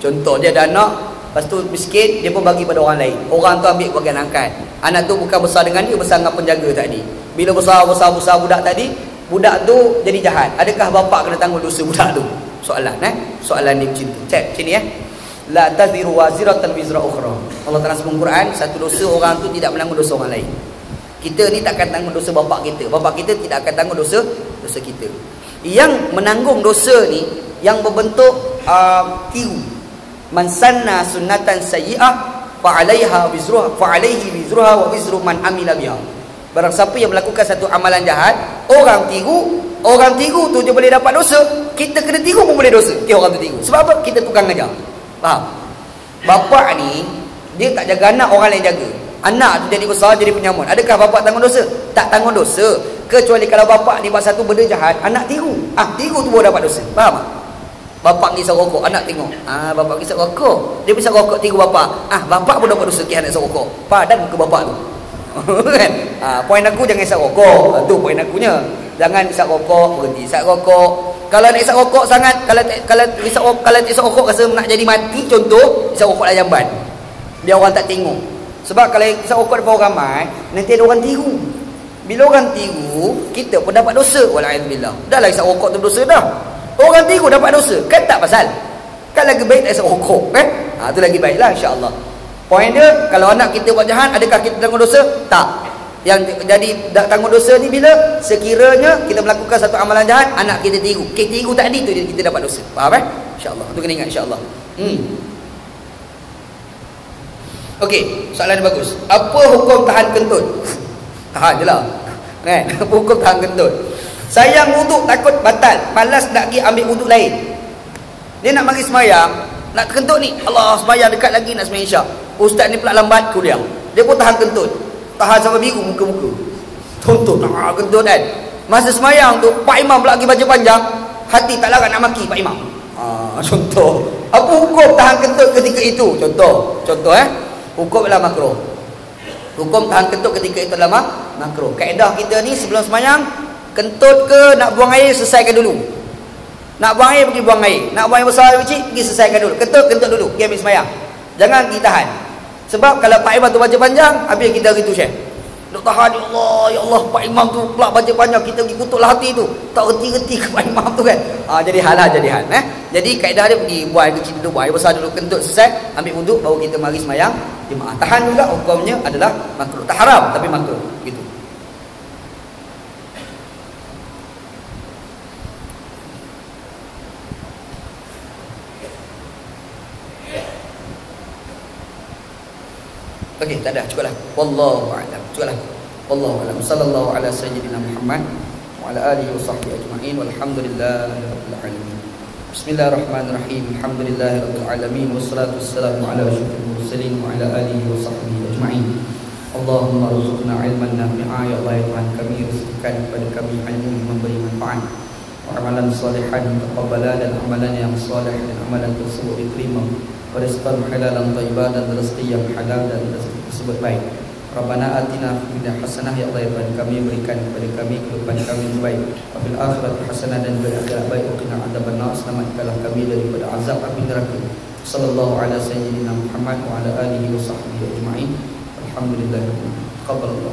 Contoh dia ada anak, lepas tu miskin, dia pun bagi pada orang lain. Orang tu ambil bagian angkat. Anak tu bukan besar dengan dia, besar dengan penjaga tadi. Bila besar budak tadi, budak tu jadi jahat. Adakah bapa kena tanggung dosa budak tu? Soalan soalan ni macam tu. Cek sini la taziru waziratan wizra ukhra. Allah Taala sebut Quran, satu dosa orang tu tidak menanggung dosa orang lain. Kita ni takkan tanggung dosa bapa kita. Bapa kita tidak akan tanggung dosa kita. Yang menanggung dosa ni yang berbentuk tiru. Man sanna sunnatan sayyi'ah fa 'alaiha wizruha fa 'alaihi wizruha wa wizru man amila biha. Barang siapa yang melakukan satu amalan jahat, orang tiru tu dia boleh dapat dosa, kita kena tiru pun boleh dosa. Orang tu tiru. Sebab apa? Kita tukang ajar. Faham? Bapak ni dia tak jaga anak, orang lain jaga. Anak tu jadi besar, jadi penyamun. Adakah bapak tanggung dosa? Tak tanggung dosa. Kecuali kalau bapak ni buat satu benda jahat, anak tiru. Tiru tu baru dapat dosa. Faham tak? Bapak ngisap rokok, anak tengok. Bapak ngisap rokok. Dia bisa rokok tiru bapak. Bapak pun dapat dosa anak isap rokok. Padan muka bapak tu. Kan? Poin aku jangan isap rokok. Tu poin akunya. Jangan isap rokok, berhenti isap rokok. Kalau nak isap rokok sangat, kalau isap rokok rasa nak jadi mati, contoh, isap rokok dalam jamban. Biar orang tak tengok. Sebab kalau isap rokok depan orang ramai, nanti ada orang tiru. Bila orang tiru, kita pun dapat dosa. Wala'idzubillah. Dah lah isap rokok tu dosa dah. Orang tiru dapat dosa. Kan tak pasal. Kan lagi baik tak isap rokok. Kan? Tu lagi baiklah insya-Allah. Poin dia, kalau anak kita buat jahat, adakah kita tanggung dosa? Tak. Yang jadi tak tanggung dosa ni bila sekiranya kita melakukan satu amalan jahat, anak kita tiru. Kita tiru tadi tu kita dapat dosa. Faham insya-Allah. Tu kena ingat insya-Allah. Okey, soalan dia bagus. Apa hukum tahan kentut? Tahan je lah. Kan? Apa hukum tahan kentut? Sayang wuduk takut batal, malas nak pergi ambil wuduk lain. Dia nak mari semayang, nak kentut ni. Allah, semayang dekat lagi nak semayang isyak. Ustaz ni pula lambat kuliah. Dia pun tahan kentut. Tahan sampai biru muka-muka. Tonton kentut kan. Masa semayang tu, Pak Imam pula pergi baca panjang, hati tak larat nak maki Pak Imam. Contoh. Apa hukum tahan kentut ketika itu? Contoh hukum adalah makruh. Hukum tahan kentut ketika itu adalah makruh. Kaedah kita ni sebelum semayang, kentut ke nak buang air, selesaikan dulu. Nak buang air, pergi buang air. Nak buang air besar, kecil, pergi selesaikan dulu. Kentut dulu, pergi ambil semayang. Jangan kita tahan. Sebab kalau Pak Imam tu baca panjang, habis kita gitu Syekh. Duk tahan, ya Allah, Pak Imam tu pula baca panjang, kita pergi kutuklah hati tu. Tak reti-reti ke Pak Imam tu kan. Jadi hal. Jadi kaedah dia pergi buang air kecil dulu, buang air besar dulu, kentut selesai, ambil wuduk, baru kita mari semayang jemaah. Tahan juga hukumnya adalah makruh. Tak haram, tapi makruh. Gitu. Okey, tak ada, cukuplah. Wallahu a'lam. Cukuplah. Wallahu a'lam. Sallallahu ala sayyidina Muhammad wa ala alihi wa sahbihi ajma'in. Walhamdulillahirabbil alamin. Bismillahirrahmanirrahim. Alhamdulillahirabbil alamin wassalatu wassalamu ala asyrofil mursalin wa ala alihi wa sahbihi ajma'in. Allahumma rzuqna ilman nafi'a, ya Allah ya Tuhan kami, rizkikan kepada kami ilmu yang memberi manfaat, wa amalan salihan taqabbala, dan amalan yang saleh dan amalan tersebut diterima, wa rizqan halalan thayyiban, dan rezeki yang halal dan rezeki tersebut baik. Rabbana atina fid dunya hasanah, ya Allah ya Tuhan kami, berikan kepada kami kehidupan kami yang baik, wa fil akhirati hasanah, dan bil akhirat baik, wa qina adzabannar, selamatkanlah kami daripada azab api neraka. Sallallahu ala sayyidina Muhammad wa ala alihi wa sahbihi ajma'in. Alhamdulillah. Qabbalallah.